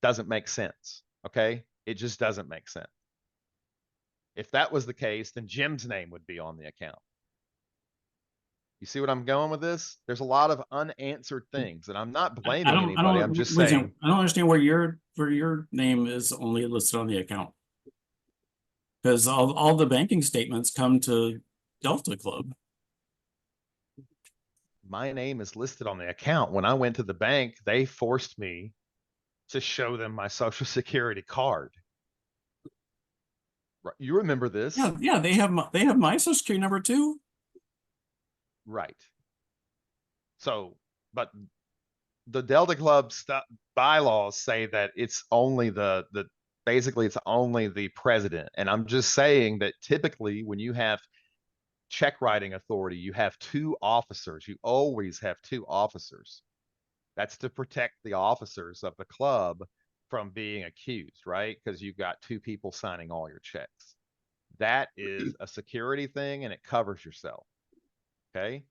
Doesn't make sense. Okay. It just doesn't make sense. If that was the case, then Jim's name would be on the account. You see what I'm going with this? There's a lot of unanswered things, and I'm not blaming anybody. I'm just listen, saying, I don't understand where your name is only listed on the account. Because all the banking statements come to Delta Club. my name is listed on the account. When I went to the bank, they forced me to show them my social security card. Right. You remember this? Yeah, they have my social security number too. Right. So, but the Delta Club bylaws say that it's only basically it's only the president. And I'm just saying that typically when you have check writing authority, you have two officers. You always have two officers. That's to protect the officers of the club from being accused, right? Because you've got two people signing all your checks. That is a security thing and it covers yourself. Okay.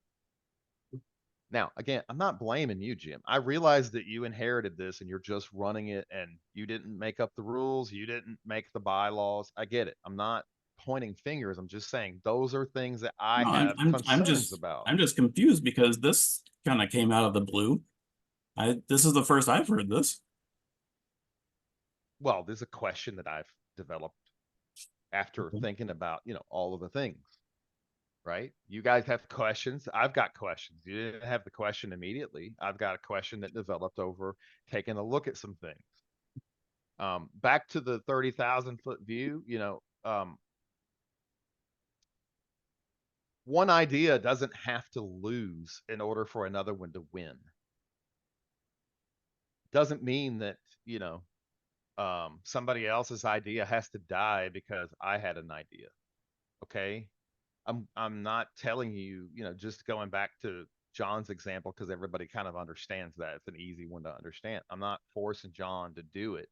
Now, again, I'm not blaming you, Jim. I realize that you inherited this and you're just running it and you didn't make up the rules. You didn't make the bylaws. I get it. I'm not pointing fingers. I'm just saying those are things that I No, have I'm concerns about. I'm just confused because this kind of came out of the blue. This is the first I've heard this. Well, there's a question that I've developed after thinking about, all of the things, right? You guys have questions. I've got questions. You didn't have the question immediately. I've got a question that developed over taking a look at some things. Back to the 30,000 foot view, one idea doesn't have to lose in order for another one to win. Doesn't mean that, somebody else's idea has to die because I had an idea. Okay. I'm not telling you, just going back to John's example, because everybody kind of understands that it's an easy one to understand. I'm not forcing John to do it.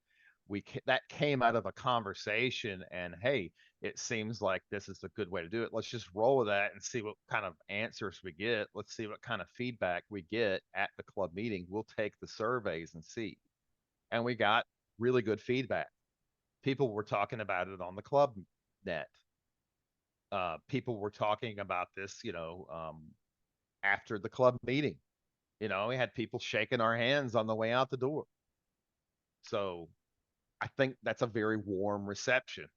That came out of a conversation, and hey, it seems like this is a good way to do it. Let's just roll with that and see what kind of answers we get. Let's see what kind of feedback we get at the club meeting. We'll take the surveys and see. And we got really good feedback. People were talking about it on the club net. People were talking about this, after the club meeting. We had people shaking our hands on the way out the door. So I think that's a very warm reception.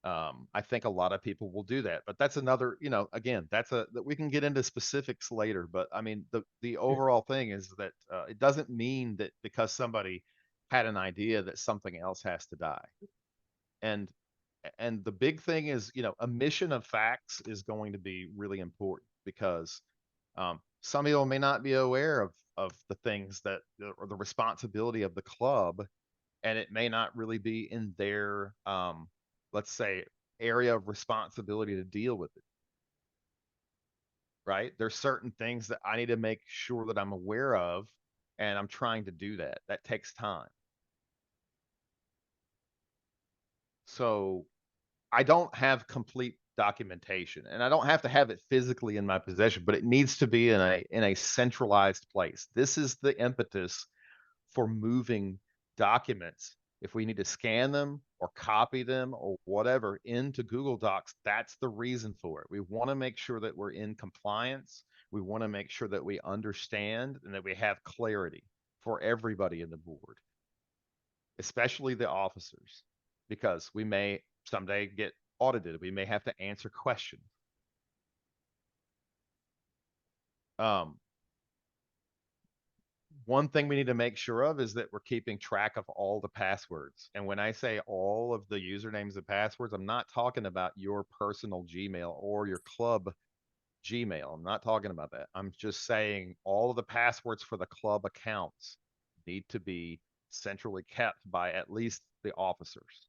I think a lot of people will do that, but that's another, again, that we can get into specifics later, but I mean, the overall thing is that, it doesn't mean that because somebody had an idea that something else has to die. And, and the big thing is, omission of facts is going to be really important because, some people may not be aware of the things that, or the responsibility of the club, and it may not really be in their, let's say, area of responsibility to deal with it. Right? There's certain things that I need to make sure that I'm aware of, and I'm trying to do that. That takes time. So I don't have complete documentation, and I don't have to have it physically in my possession, but it needs to be in a centralized place. This is the impetus for moving documents. If we need to scan them or copy them or whatever into Google Docs, that's the reason for it. We want to make sure that we're in compliance. We want to make sure that we understand and that we have clarity for everybody in the board, especially the officers, because we may someday get audited. We may have to answer questions. One thing we need to make sure of is that we're keeping track of all the passwords. And when I say all of the usernames and passwords, I'm not talking about your personal Gmail or your club Gmail. I'm not talking about that. I'm just saying all of the passwords for the club accounts need to be centrally kept by at least the officers.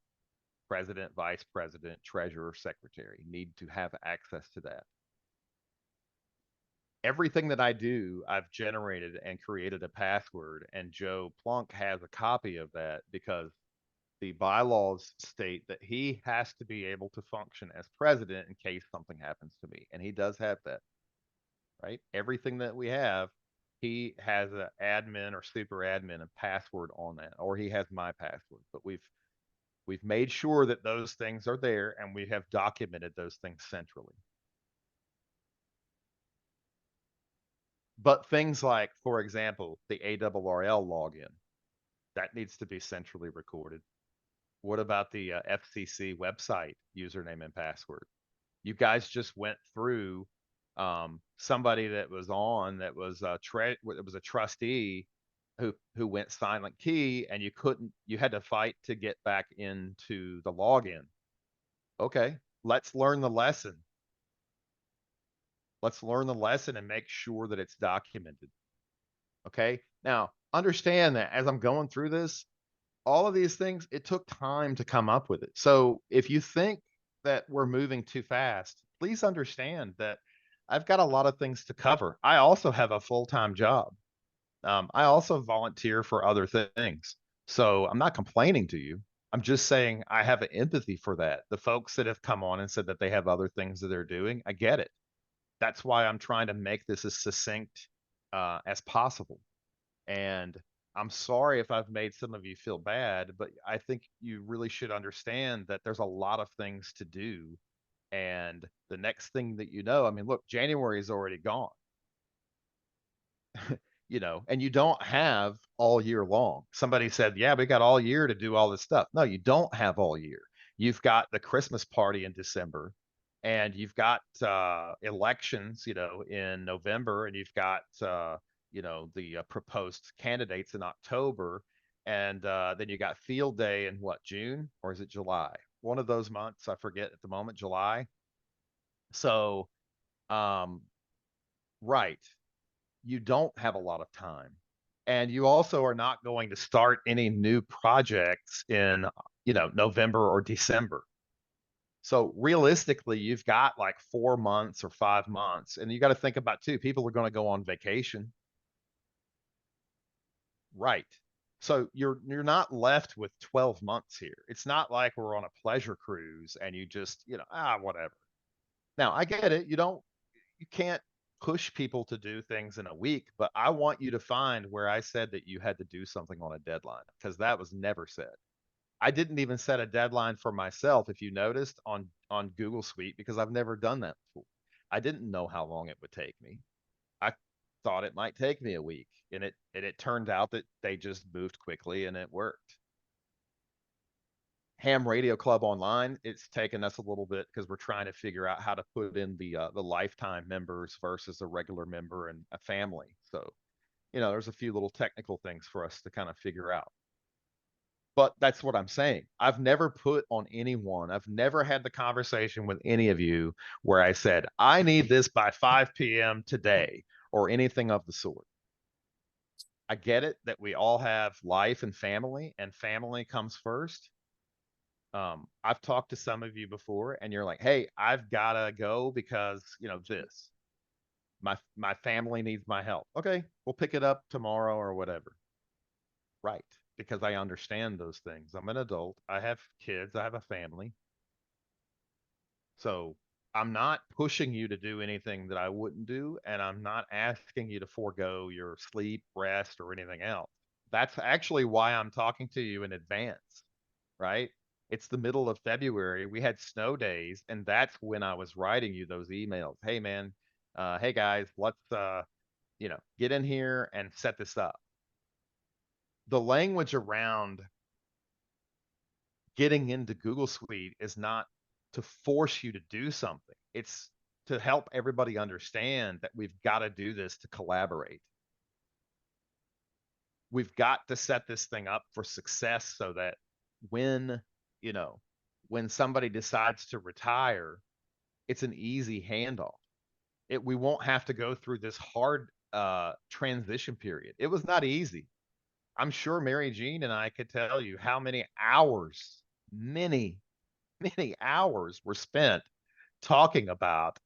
President, vice president, treasurer, secretary need to have access to that. Everything that I do, I've generated and created a password, and Joe Plunk has a copy of that because the bylaws state that he has to be able to function as president in case something happens to me. And he does have that, right? Everything that we have, he has an admin or super admin and password on that, or he has my password. But we've made sure that those things are there, and we have documented those things centrally. But things like, for example, the ARRL login, that needs to be centrally recorded. What about the FCC website username and password? You guys just went through somebody that was on that was it was a trustee who went silent key, and you had to fight to get back into the login. Okay, let's learn the lesson. Let's learn the lesson and make sure that it's documented. Okay. Now, understand that as I'm going through this, all of these things, it took time to come up with it. So if you think that we're moving too fast, please understand that I've got a lot of things to cover. I also have a full-time job. I also volunteer for other things. So I'm not complaining to you. I'm just saying I have an empathy for that. The folks that have come on and said that they have other things that they're doing, I get it. That's why I'm trying to make this as succinct as possible. And I'm sorry if I've made some of you feel bad, but I think you really should understand that there's a lot of things to do. And the next thing that I mean, look, January is already gone. And you don't have all year long. Somebody said, yeah, we got all year to do all this stuff. No, you don't have all year. You've got the Christmas party in December, and you've got elections, in November, and you've got the proposed candidates in October, and then you got field day in what, June, or is it July? One of those months, I forget at the moment, July. So, right, you don't have a lot of time, and you also are not going to start any new projects in November or December. So realistically, you've got like 4 months or 5 months, and you got to think about too, people are going to go on vacation. Right. So you're not left with 12 months here. It's not like we're on a pleasure cruise and you just, whatever. Now, I get it. You can't push people to do things in a week, but I want you to find where I said that you had to do something on a deadline, because that was never said. I didn't even set a deadline for myself, if you noticed, on Google Suite, because I've never done that before. I didn't know how long it would take me. I thought it might take me a week, and it turned out that they just moved quickly and it worked. Ham Radio Club Online, it's taken us a little bit because we're trying to figure out how to put in the lifetime members versus a regular member and a family. So, you know, there's a few little technical things for us to kind of figure out. But that's what I'm saying. I've never put on anyone, I've never had the conversation with any of you where I said, I need this by 5 p.m. today or anything of the sort. I get it that we all have life and family comes first. I've talked to some of you before and you're like, hey, I've gotta go because, you know, this. My family needs my help. Okay, we'll pick it up tomorrow or whatever. Right. Because I understand those things. I'm an adult. I have kids. I have a family. So I'm not pushing you to do anything that I wouldn't do. And I'm not asking you to forego your sleep, rest, or anything else. That's actually why I'm talking to you in advance, right? It's the middle of February. We had snow days. And that's when I was writing you those emails. Hey, man. Hey, guys, let's, you know, get in here and set this up. The language around getting into Google Suite is not to force you to do something. It's to help everybody understand that we've got to do this to collaborate. We've got to set this thing up for success so that when, you know, when somebody decides to retire, it's an easy handoff. We won't have to go through this hard transition period. It was not easy. I'm sure Mary Jean and I could tell you how many hours, many hours were spent talking about,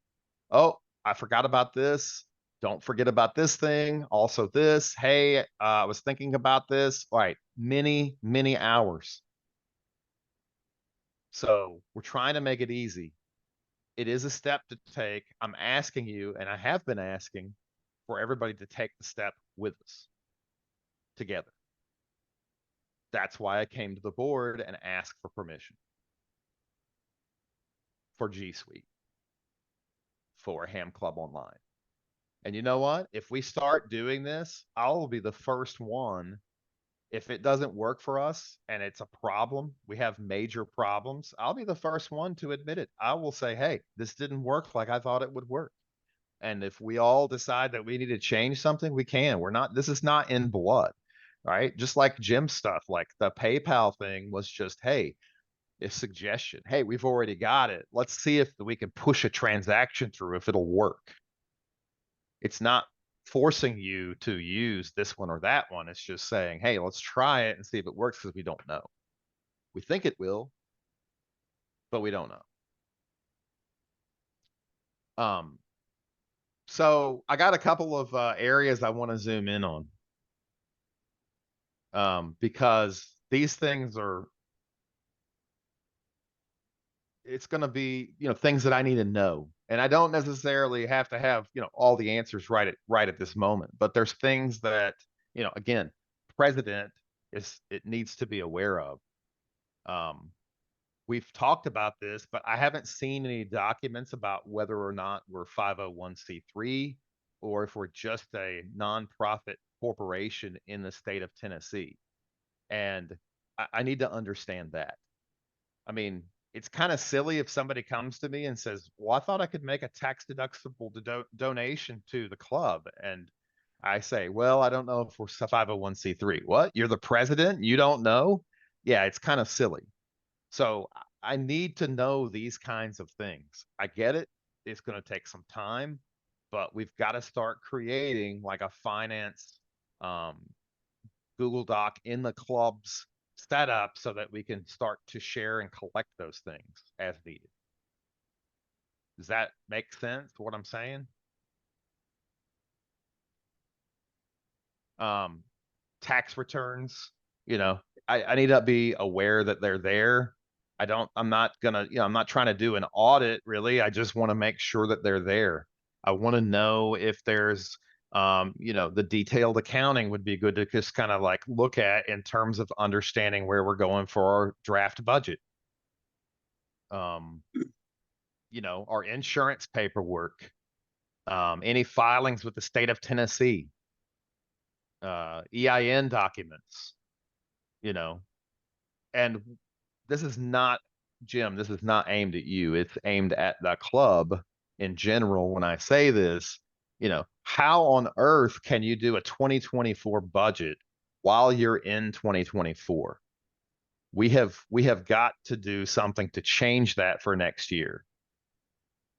oh, I forgot about this. Don't forget about this thing. Also this. Hey, I was thinking about this. All right. Many hours. So we're trying to make it easy. It is a step to take. I'm asking you, and I have been asking for everybody to take the step with us together. That's why I came to the board and asked for permission for G Suite, for Ham Club Online. And you know what? If we start doing this, I'll be the first one. If it doesn't work for us and it's a problem, we have major problems, I'll be the first one to admit it. I will say, hey, this didn't work like I thought it would work. And if we all decide that we need to change something, we can. This is not in blood, right? Just like Jim's stuff, like the PayPal thing was just, hey, a suggestion. Hey, we've already got it. Let's see if we can push a transaction through, if it'll work. It's not forcing you to use this one or that one. It's just saying, hey, let's try it and see if it works, because we don't know. We think it will, but we don't know. So I got a couple of areas I want to zoom in on, because these things are, it's going to be, you know, things that I need to know. And I don't necessarily have to have, you know, all the answers right at this moment, but there's things that, you know, again, president it needs to be aware of. We've talked about this, but I haven't seen any documents about whether or not we're 501c3 or if we're just a nonprofit corporation in the state of Tennessee. And I need to understand that. I mean, it's kind of silly if somebody comes to me and says, well, I thought I could make a tax deductible donation to the club. And I say, well, I don't know if we're 501c3. What? You're the president? You don't know? Yeah, it's kind of silly. So I need to know these kinds of things. I get it. It's going to take some time, but we've got to start creating like a finance Google Doc in the club's setup so that we can start to share and collect those things as needed. Does that make sense, what I'm saying? Tax returns, you know, I need to be aware that they're there. I'm not gonna, you know, I'm not trying to do an audit really. I just want to make sure that they're there. I want to know if there's, you know, the detailed accounting would be good to just kind of like look at in terms of understanding where we're going for our draft budget. You know, our insurance paperwork, any filings with the state of Tennessee, EIN documents, you know, and this is not, Jim, this is not aimed at you. It's aimed at the club in general. When I say this, how on earth can you do a 2024 budget while you're in 2024? We have got to do something to change that for next year.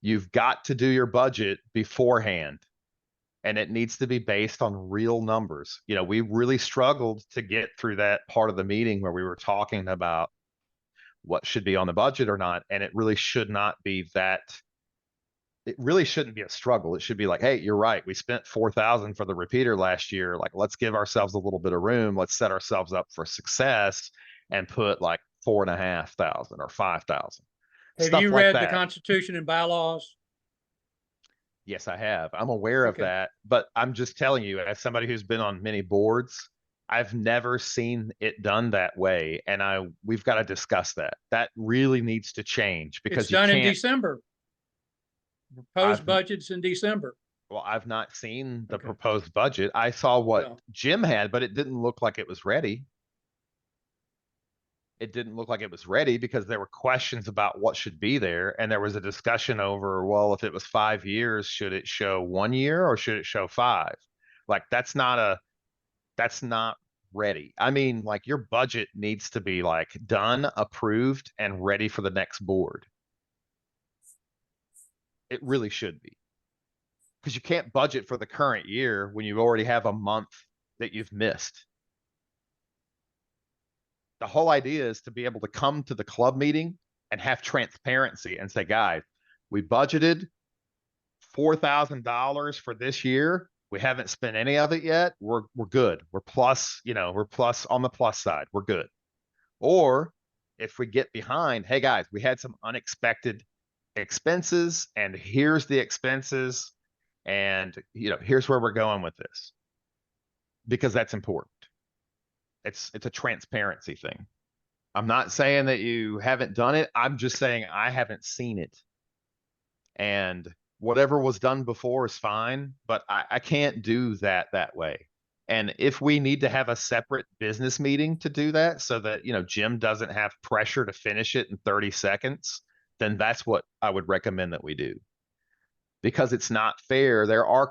You've got to do your budget beforehand, and it needs to be based on real numbers. We really struggled to get through that part of the meeting where we were talking about what should be on the budget or not. And it really should not be that. It really shouldn't be a struggle. It should be like, hey, you're right. We spent 4,000 for the repeater last year. Like, let's give ourselves a little bit of room. Let's set ourselves up for success and put like 4,500 or 5,000. Have you read the Constitution and bylaws? Yes, I have. I'm aware of Okay. that, but I'm just telling you, as somebody who's been on many boards, I've never seen it done that way. And we've got to discuss that. That really needs to change because It's you done in can't. December. Proposed I've- budgets in December. Well, I've not seen the Okay. proposed budget. I saw what Well- Jim had, but it didn't look like it was ready. It didn't look like it was ready because there were questions about what should be there. And there was a discussion over, well, if it was 5 years, should it show 1 year or should it show 5? Like, that's not ready. I mean, like, your budget needs to be like done, approved, and ready for the next board. It really should be. Because you can't budget for the current year when you already have a month that you've missed. The whole idea is to be able to come to the club meeting and have transparency and say, guys, we budgeted $4,000 for this year. We haven't spent any of it yet. We're good. We're plus, we're plus on the plus side. We're good. Or if we get behind, hey guys, we had some unexpected expenses and here's the expenses. And here's where we're going with this. Because that's important. It's a transparency thing. I'm not saying that you haven't done it. I'm just saying I haven't seen it. And whatever was done before is fine, but I can't do that way. And if we need to have a separate business meeting to do that so that, Jim doesn't have pressure to finish it in 30 seconds, then that's what I would recommend that we do. Because it's not fair. There are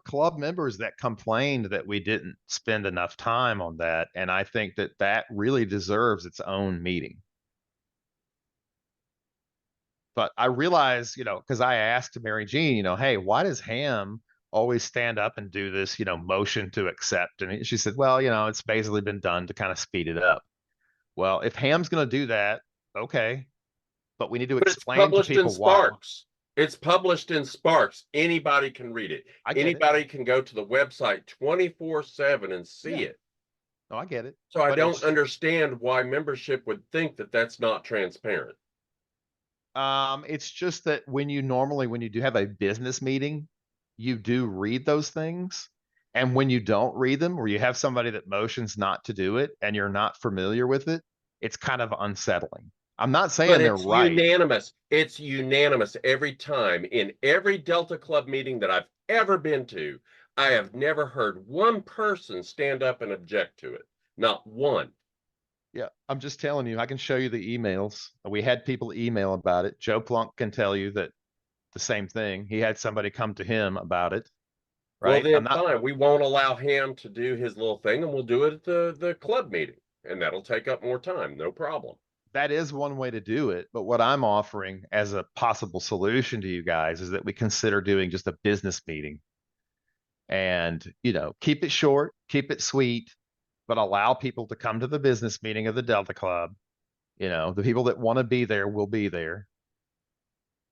club members that complained that we didn't spend enough time on that. And I think that really deserves its own meeting. But I realize, because I asked Mary Jean, hey, why does Ham always stand up and do this, motion to accept? And she said, well, it's basically been done to kind of speed it up. Well, if Ham's going to do that, okay. But we need to explain to people why. Sparks. It's published in Sparks. Anybody can read it. Anybody can go to the website 24/7 and see it. No, I get it. So I don't understand why membership would think that that's not transparent. It's just that when you do have a business meeting, you do read those things. And when you don't read them, or you have somebody that motions not to do it and you're not familiar with it, it's kind of unsettling. I'm not saying they're right. Unanimous. It's unanimous every time. In every Delta Club meeting that I've ever been to, I have never heard one person stand up and object to it. Not one. Yeah, I'm just telling you, I can show you the emails. We had people email about it. Joe Plunk can tell you that the same thing. He had somebody come to him about it. Right? Well, then fine. We won't allow him to do his little thing, and we'll do it at the club meeting. And that'll take up more time. No problem. That is one way to do it. But what I'm offering as a possible solution to you guys is that we consider doing just a business meeting. And, keep it short, keep it sweet, but allow people to come to the business meeting of the Delta Club. The people that want to be there will be there.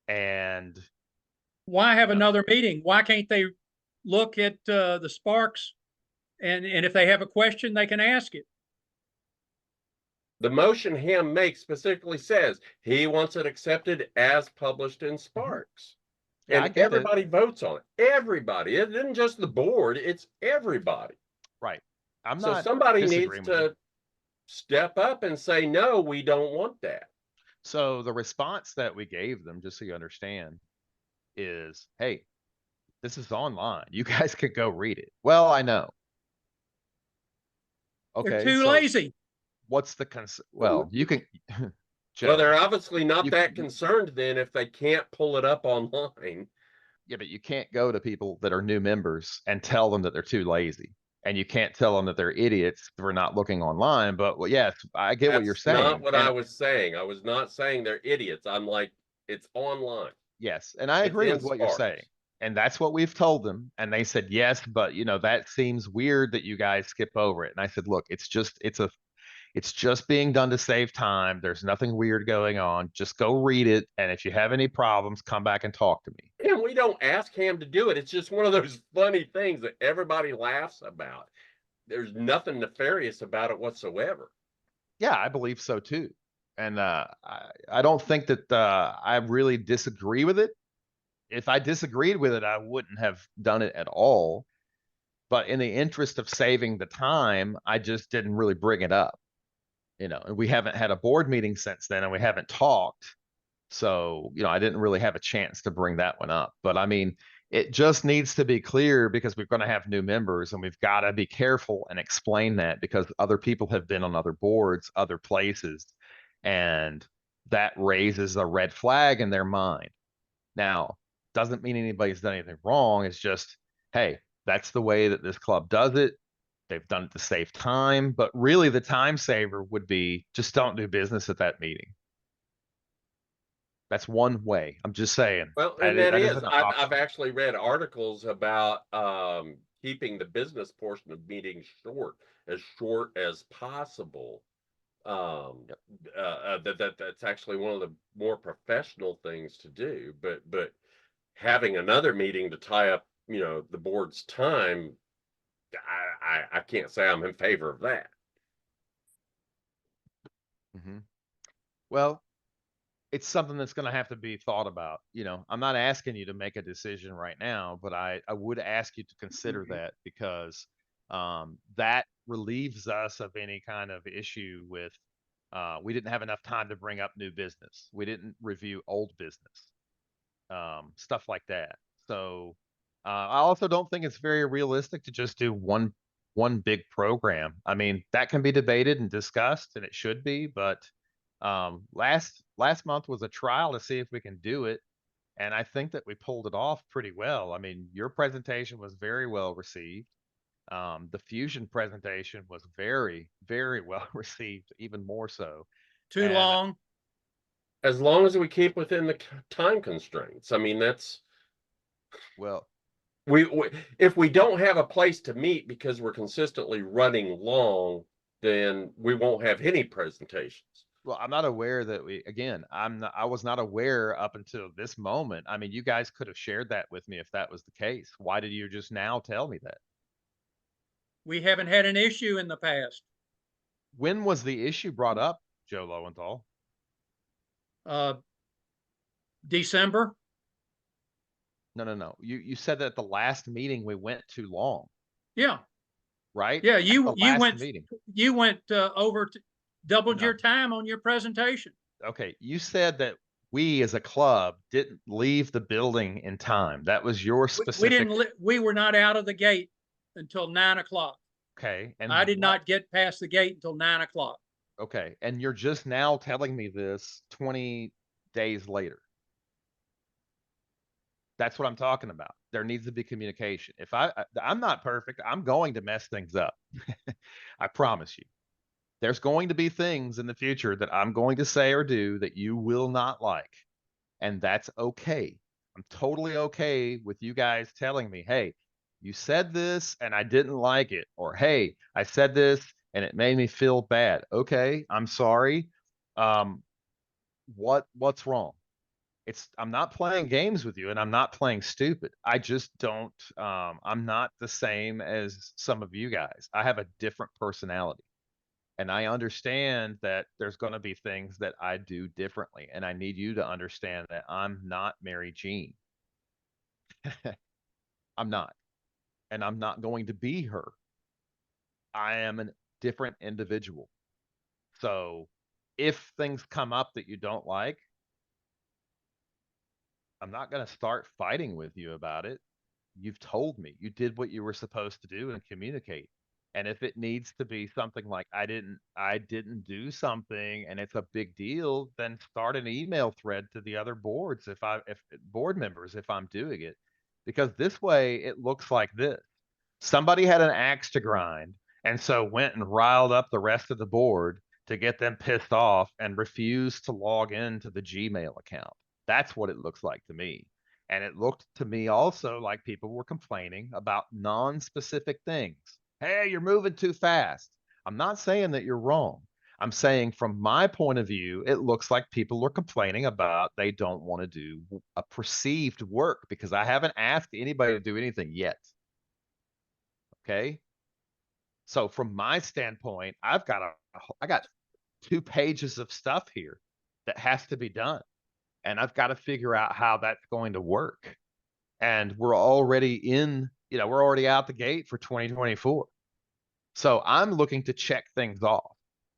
And why have another meeting? Why can't they look at the Sparks and if they have a question, they can ask it? The motion Ham makes specifically says he wants it accepted as published in Sparks. Yeah, and everybody votes on it. Everybody. It isn't just the board, it's everybody. Right. So somebody needs to step up and say, no, we don't want that. So the response that we gave them, just so you understand, is, hey, this is online. You guys could go read it. Well, I know. Okay. They're too lazy. what's the well, you can. Well, they're Joe, obviously not you- that concerned then if they can't pull it up online. yeah, but you can't go to people that are new members and tell them that they're too lazy. And you can't tell them that they're idiots for not looking online. But well, yes, I get what you're That's not saying. what And I was saying. I was not saying they're idiots. I'm like, it's online. yes, and I It's agree in with what you're saying. Sparks. And that's what we've told them. And they said, yes, but that seems weird that you guys skip over it. And I said, look, it's just being done to save time. There's nothing weird going on. Just go read it. And if you have any problems, come back and talk to me. And we don't ask him to do it. It's just one of those funny things that everybody laughs about. There's nothing nefarious about it whatsoever. Yeah, I believe so too. And I don't think that I really disagree with it. If I disagreed with it, I wouldn't have done it at all. But in the interest of saving the time, I just didn't really bring it up. And we haven't had a board meeting since then, and we haven't talked. So, I didn't really have a chance to bring that one up. But I mean, it just needs to be clear because we're going to have new members and we've got to be careful and explain that because other people have been on other boards, other places, and that raises a red flag in their mind. Now, doesn't mean anybody's done anything wrong. It's just, hey, that's the way that this club does it. They've done it to save time, but really the time saver would be just don't do business at that meeting. That's one way. I'm just saying. Well, and that that is, isn't an I've option. actually read articles about keeping the business portion of meetings short as possible. That's actually one of the more professional things to do. But having another meeting to tie up, the board's time, I can't say I'm in favor of that. Well, it's something that's going to have to be thought about. I'm not asking you to make a decision right now, but I would ask you to consider that because that relieves us of any kind of issue with we didn't have enough time to bring up new business. We didn't review old business, stuff like that. So I also don't think it's very realistic to just do one big program. I mean, that can be debated and discussed, and it should be, but last month was a trial to see if we can do it, and I think that we pulled it off pretty well. I mean, your presentation was very well received. The Fusion presentation was very, very well received, even more so. Too And long. As long as we keep within the time constraints. I mean, that's well, we if we don't have a place to meet because we're consistently running long, then we won't have any presentations. well, I'm not aware that I was not aware up until this moment. I mean, you guys could have shared that with me if that was the case. Why did you just now tell me that? We haven't had an issue in the past. When was the issue brought up, Joe Lowenthal? December. No. You said that at the last meeting we went too long, Yeah. right? Yeah. At the You last went meeting. you went over to doubled No. your time on your presentation. Okay, you said that we as a club didn't leave the building in time. That was your We specific. didn't. We were not out of the gate until 9 o'clock. Okay, and I did not get past the gate until 9 o'clock. Okay, and you're just now telling me this 20 days later. That's what I'm talking about. There needs to be communication. If I'm not perfect, I'm going to mess things up. I promise you. There's going to be things in the future that I'm going to say or do that you will not like. And that's okay. I'm totally okay with you guys telling me, hey, you said this and I didn't like it. Or, hey, I said this and it made me feel bad. Okay, I'm sorry. What's wrong? I'm not playing games with you and I'm not playing stupid. I just don't I'm not the same as some of you guys. I have a different personality. And I understand that there's going to be things that I do differently. And I need you to understand that I'm not Mary Jean. I'm not. And I'm not going to be her. I am a different individual. So if things come up that you don't like, I'm not going to start fighting with you about it. You've told me you did what you were supposed to do and communicate. And if it needs to be something like I didn't do something and it's a big deal, then start an email thread to the other boards if board members if I'm doing it. Because this way it looks like this. Somebody had an axe to grind and so went and riled up the rest of the board to get them pissed off and refused to log into the Gmail account. That's what it looks like to me. And it looked to me also like people were complaining about non-specific things. Hey, you're moving too fast. I'm not saying that you're wrong. I'm saying from my point of view, it looks like people are complaining about they don't want to do a perceived work because I haven't asked anybody to do anything yet. Okay. So from my standpoint, I got 2 pages of stuff here that has to be done. And I've got to figure out how that's going to work. And we're already we're already out the gate for 2024. So I'm looking to check things off,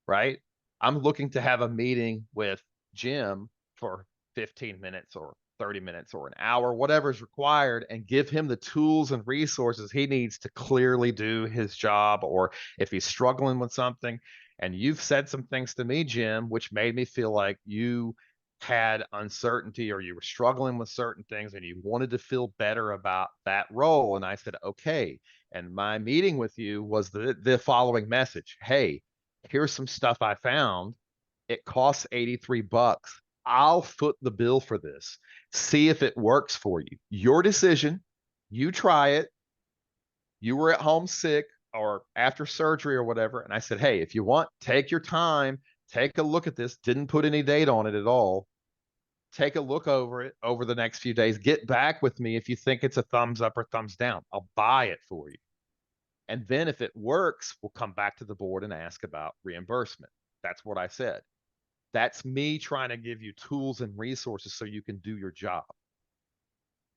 right? I'm looking to have a meeting with Jim for 15 minutes or 30 minutes or an hour, whatever's required, and give him the tools and resources he needs to clearly do his job. Or if he's struggling with something, and you've said some things to me, Jim, which made me feel like you had uncertainty or you were struggling with certain things and you wanted to feel better about that role. And I said, okay. And my meeting with you was the following message. Hey, here's some stuff I found. It costs $83. I'll foot the bill for this. See if it works for you. Your decision. You try it. You were at home sick or after surgery or whatever. And I said, hey, if you want, take your time, take a look at this. Didn't put any date on it at all. Take a look over it over the next few days. Get back with me if you think it's a thumbs up or thumbs down. I'll buy it for you. And then if it works, we'll come back to the board and ask about reimbursement. That's what I said. That's me trying to give you tools and resources so you can do your job.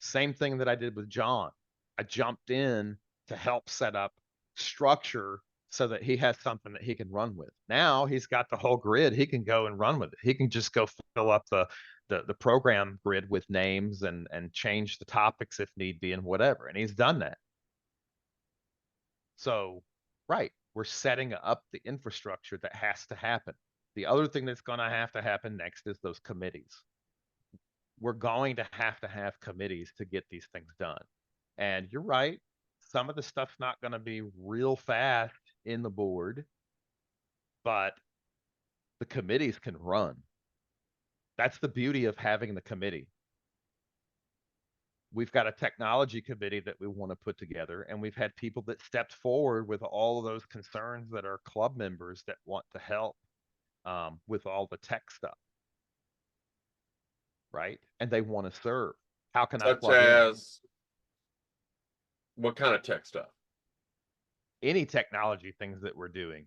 Same thing that I did with John. I jumped in to help set up structure so that he has something that he can run with. Now he's got the whole grid. He can go and run with it. He can just go fill up the program grid with names and change the topics if need be and whatever. And he's done that. So, right, we're setting up the infrastructure that has to happen. The other thing that's going to happen next is those committees. We're going to have committees to get these things done. And you're right, some of the stuff's not going to be real fast in the board, but the committees can run. That's the beauty of having the committee. We've got a technology committee that we want to put together, and we've had people that stepped forward with all of those concerns that are club members that want to help with all the tech stuff, right? And they want to serve. How can I Such plug in? as what kind of tech stuff? Any technology things that we're doing.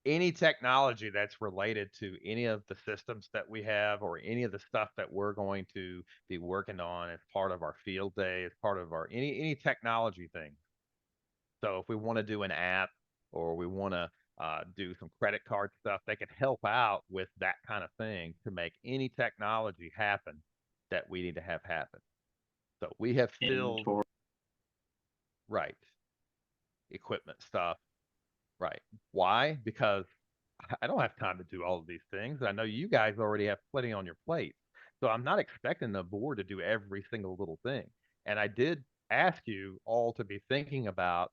Any technology that's related to any of the systems that we have or any of the stuff that we're going to be working on as part of our field day, as part of our any technology thing. So if we want to do an app or we want to do some credit card stuff, they can help out with that kind of thing to make any technology happen that we need to have happen. So we have filled right equipment stuff. Right. Why? Because I don't have time to do all of these things. I know you guys already have plenty on your plate. So I'm not expecting the board to do every single little thing. And I did ask you all to be thinking about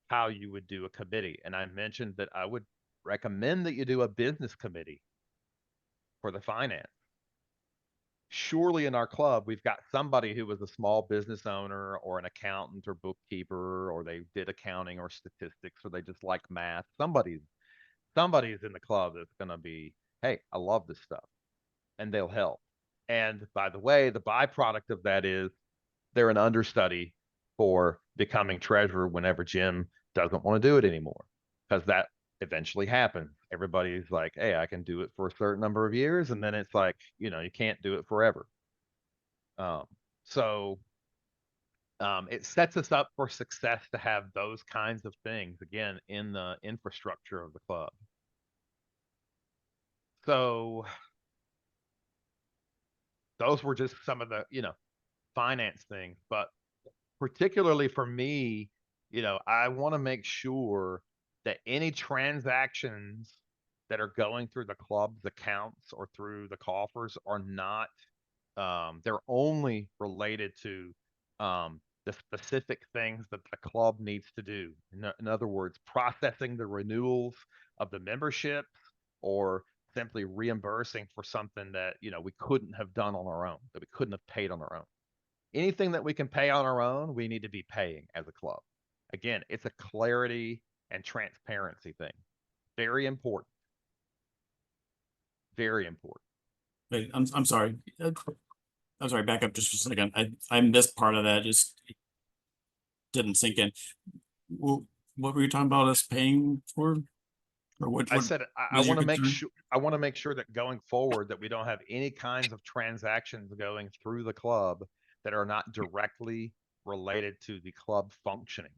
how you would do a committee. And I mentioned that I would recommend that you do a business committee for the finance. Surely in our club, we've got somebody who was a small business owner or an accountant or bookkeeper, or they did accounting or statistics, or they just like math. Somebody's in the club that's going to be, hey, I love this stuff, and they'll help. And by the way, the byproduct of that is they're an understudy for becoming treasurer whenever Jim doesn't want to do it anymore, because that eventually happens. Everybody's like, hey, I can do it for a certain number of years, and then it's like, you can't do it forever. So it sets us up for success to have those kinds of things again in the infrastructure of the club. So those were just some of the finance things, but particularly for me, You know, I want to make sure that any transactions that are going through the club's accounts or through the coffers are not, they're only related to the specific things that the club needs to do. In other words, processing the renewals of the membership or simply reimbursing for something that, you know, we couldn't have done on our own, that we couldn't have paid on our own. Anything that we can pay on our own, we need to be paying as a club. Again, it's a clarity and transparency thing. Very important. Very important. Wait, I'm sorry. I'm sorry, back up just for a second. I missed part of that, just didn't sink in. Well, what were you talking about us paying for? Or what? I what said I was your want to make concern? sure that going forward that we don't have any kinds of transactions going through the club that are not directly related to the club functioning.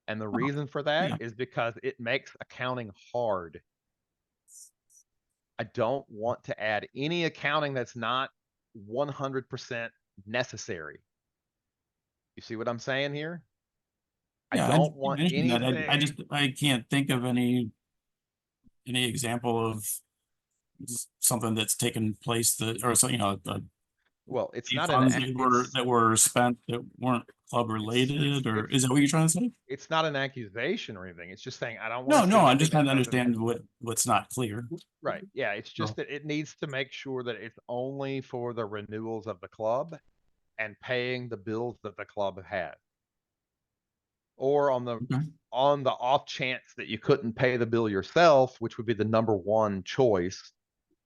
And the Oh, reason for that yeah. is because it makes accounting hard. I don't want to add any accounting that's not 100% necessary. You see what I'm saying here? I Yeah, don't you want mentioned that. I anything. just, I can't think of any example of something that's taken place that, or so, Well, it's the not funds it's that were spent that weren't club related, or is that what you're trying to say? it's not an accusation or anything. It's just saying I don't want No, to no, see I'm anything just trying that to doesn't. understand what's not clear. Right. Yeah. It's So, just that it needs to make sure that it's only for the renewals of the club and paying the bills that the club has. Or okay. on the off chance that you couldn't pay the bill yourself, which would be the number one choice,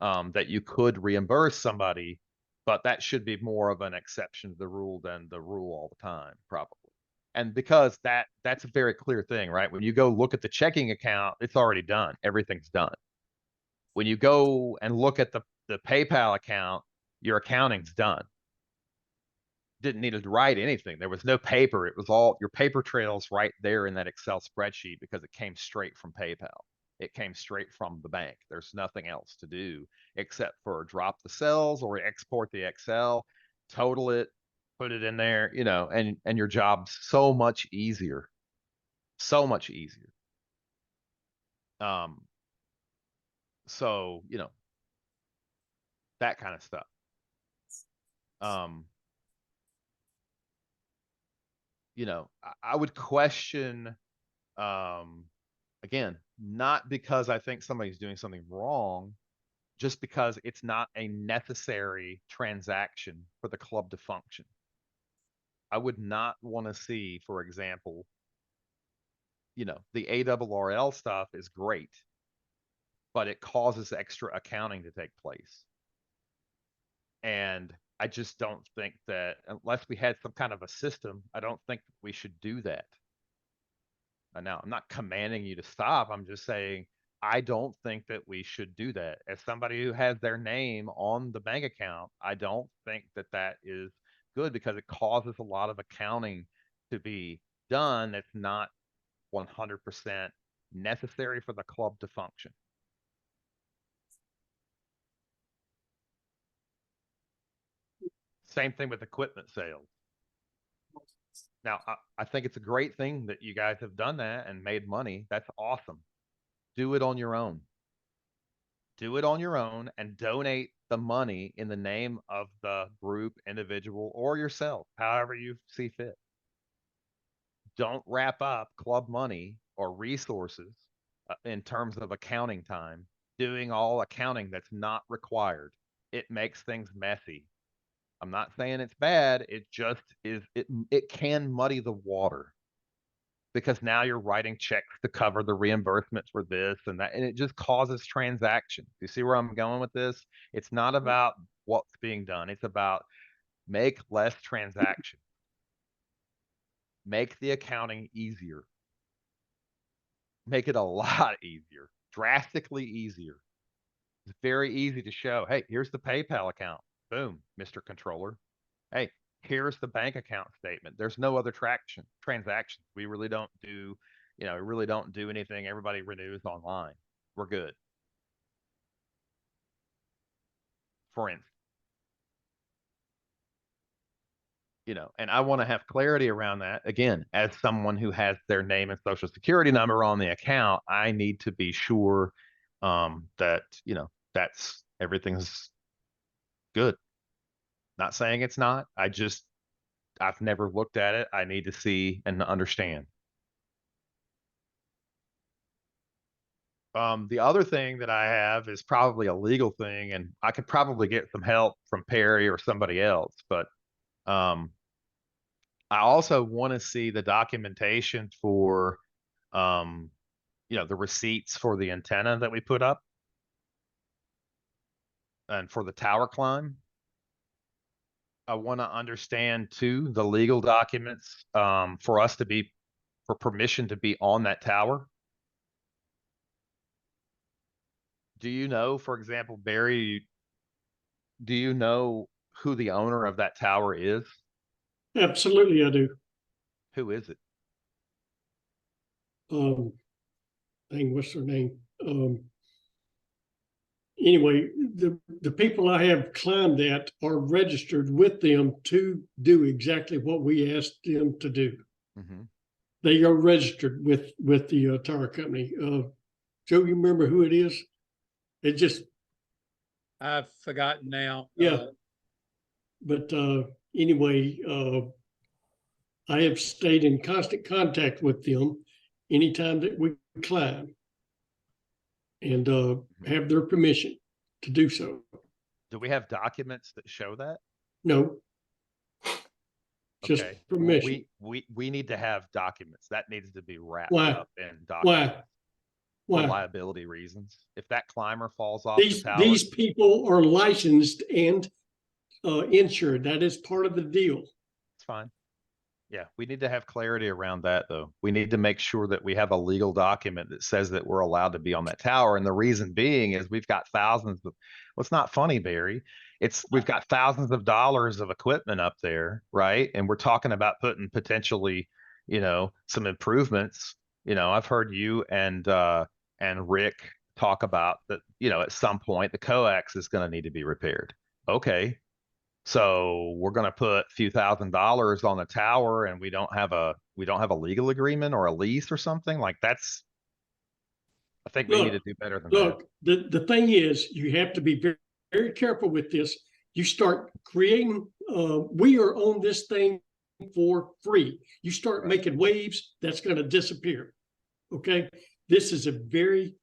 that you could reimburse somebody, but that should be more of an exception to the rule than the rule all the time, probably. And because that's a very clear thing, right? When you go look at the checking account, it's already done. Everything's done. When you go and look at the PayPal account, your accounting's done. Didn't need to write anything. There was no paper. It was all your paper trails right there in that Excel spreadsheet because it came straight from PayPal. It came straight from the bank. There's nothing else to do except for drop the cells or export the Excel, total it, put it in there, you know, and your job's so much easier. So much easier. Um, so, you know, that kind of stuff. You know, I would question, again, not because I think somebody's doing something wrong, just because it's not a necessary transaction for the club to function. I would not want to see, for example, you know, the ARRL stuff is great, but it causes extra accounting to take place. And I just don't think that unless we had some kind of a system, I don't think we should do that. Now, I'm not commanding you to stop. I'm just saying I don't think that we should do that. As somebody who has their name on the bank account, I don't think that that is good because it causes a lot of accounting to be done that's not 100% necessary for the club to function. Same thing with equipment sales. Now, I think it's a great thing that you guys have done that and made money. That's awesome. Do it on your own. Do it on your own and donate the money in the name of the group, individual, or yourself, however you see fit. Don't wrap up club money or resources in terms of accounting time, doing all accounting that's not required. It makes things messy. I'm not saying it's bad. It just is, it can muddy the water because now you're writing checks to cover the reimbursements for this and that, and it just causes transactions. You see where I'm going with this? It's not about what's being done. It's about make less transactions, make the accounting easier, make it a lot easier, drastically easier. It's very easy to show, hey, here's the PayPal account. Boom, Mr. Controller. Hey, here's the bank account statement. There's no other transactions. We really don't do, we really don't do anything. Everybody renews online. We're good. For instance, and I want to have clarity around that. Again, as someone who has their name and social security number on the account, I need to be sure that, that's everything's good. Not saying it's not. I've never looked at it. I need to see and understand. The other thing that I have is probably a legal thing, and I could probably get some help from Perry or somebody else, but I also want to see the documentation for, the receipts for the antenna that we put up and for the tower climb. I want to understand too, the legal documents, for permission to be on that tower. Do you know, for example, Barry, do you know who the owner of that tower is? Absolutely, I do. Who is it? What's their name? Anyway, the people I have climbed at are registered with them to do exactly what we asked them to do. Mm-hmm. They are registered with the tower company. Joe, you remember who it is? It just, I've forgotten now. yeah. But anyway, I have stayed in constant contact with them anytime that we climb, and have their permission to do so. Do we have documents that show that? No. Just Okay. permission. We need to have documents. That needs to be wrapped Why? up in Why? documents for Why? liability reasons. If that climber falls off These the tower, these people are licensed and insured. That is part of the deal. it's fine. Yeah, we need to have clarity around that, though. We need to make sure that we have a legal document that says that we're allowed to be on that tower. And the reason being is we've got thousands of, well, it's not funny, Barry. We've got thousands of dollars of equipment up there, right? And we're talking about putting potentially, some improvements. I've heard you and Rick talk about that, at some point the coax is going to need to be repaired. Okay. So we're going to put a few $1,000s on the tower, and we don't have a legal agreement or a lease or something like that's. I think we need to do better than that. Look, the thing is, you have to be very, very careful with this. You start creating. We are on this thing for free. You start making waves, that's going to disappear. Okay, this is a very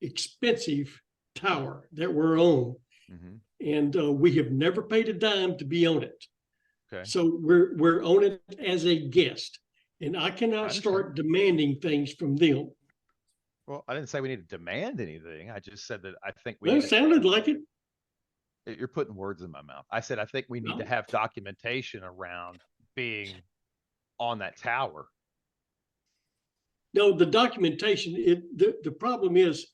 expensive tower that we're on. Mm-hmm. And we have never paid a dime to be on it. Okay. So we're on it as a guest, and I cannot start demanding things from them. Well, I didn't say we need to demand anything. I just said that I think Well, it sounded like it. You're putting words in my mouth. I said I think we need to have documentation around being on that tower. No, the documentation. The problem is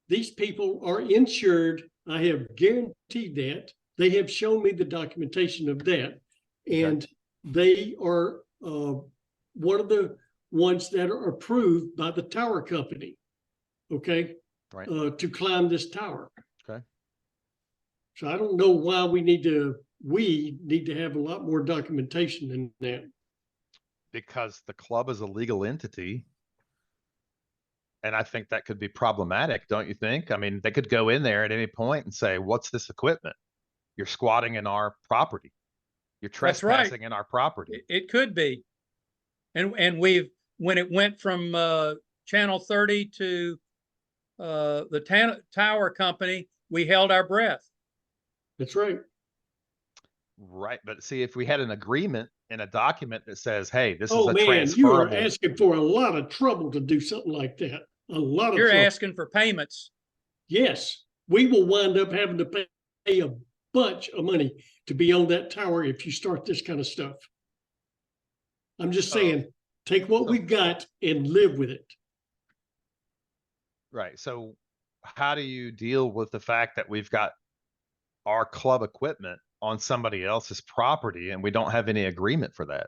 these people are insured. I have guaranteed that. They have shown me the documentation of that. And they are one of the ones that are approved by the tower company, okay, right, to climb this tower. Okay. So I don't know why we need to have a lot more documentation than that. Because the club is a legal entity. And I think that could be problematic, don't you think? I mean, they could go in there at any point and say, what's this equipment? You're squatting in our property. You're trespassing in our property. It could be. And when it went from Channel 30 to the tower company, we held our breath. That's right. Right. But see, if we had an agreement in a document that says, hey, this is a man, transferable. you are asking for a lot of trouble to do something like that. A lot of You're trouble. asking for payments. Yes, we will wind up having to pay a bunch of money to be on that tower if you start this kind of stuff. I'm just saying, take what we've got and live with it. Right. So how do you deal with the fact that we've got our club equipment on somebody else's property and we don't have any agreement for that?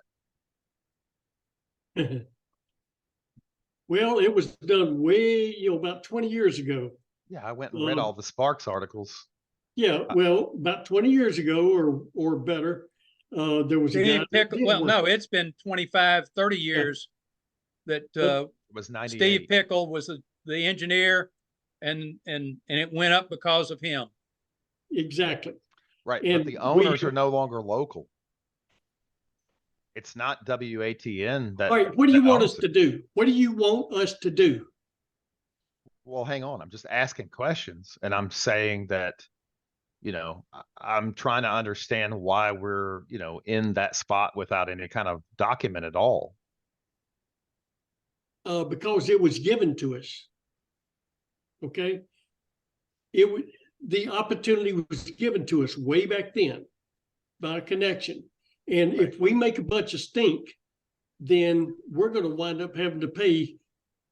Well, it was done way, about 20 years ago. Yeah, I went and read all the Sparks articles. Yeah, well, about 20 years ago or better, There was a guy. Steve that Pickle, did well, work. no, it's been 25, 30 years that, It was 98. Steve Pickle was the engineer and it went up because of him. Exactly. Right, but and the we- owners are no longer local. It's not WATN that. All right, what do you that want owns us it. to do? What do you want us to do? Well, hang on. I'm just asking questions and I'm saying that, I'm trying to understand why we're, in that spot without any kind of document at all. Because it was given to us. Okay? The opportunity was given to us way back then by a connection. And if we make a bunch of stink, then we're going to wind up having to pay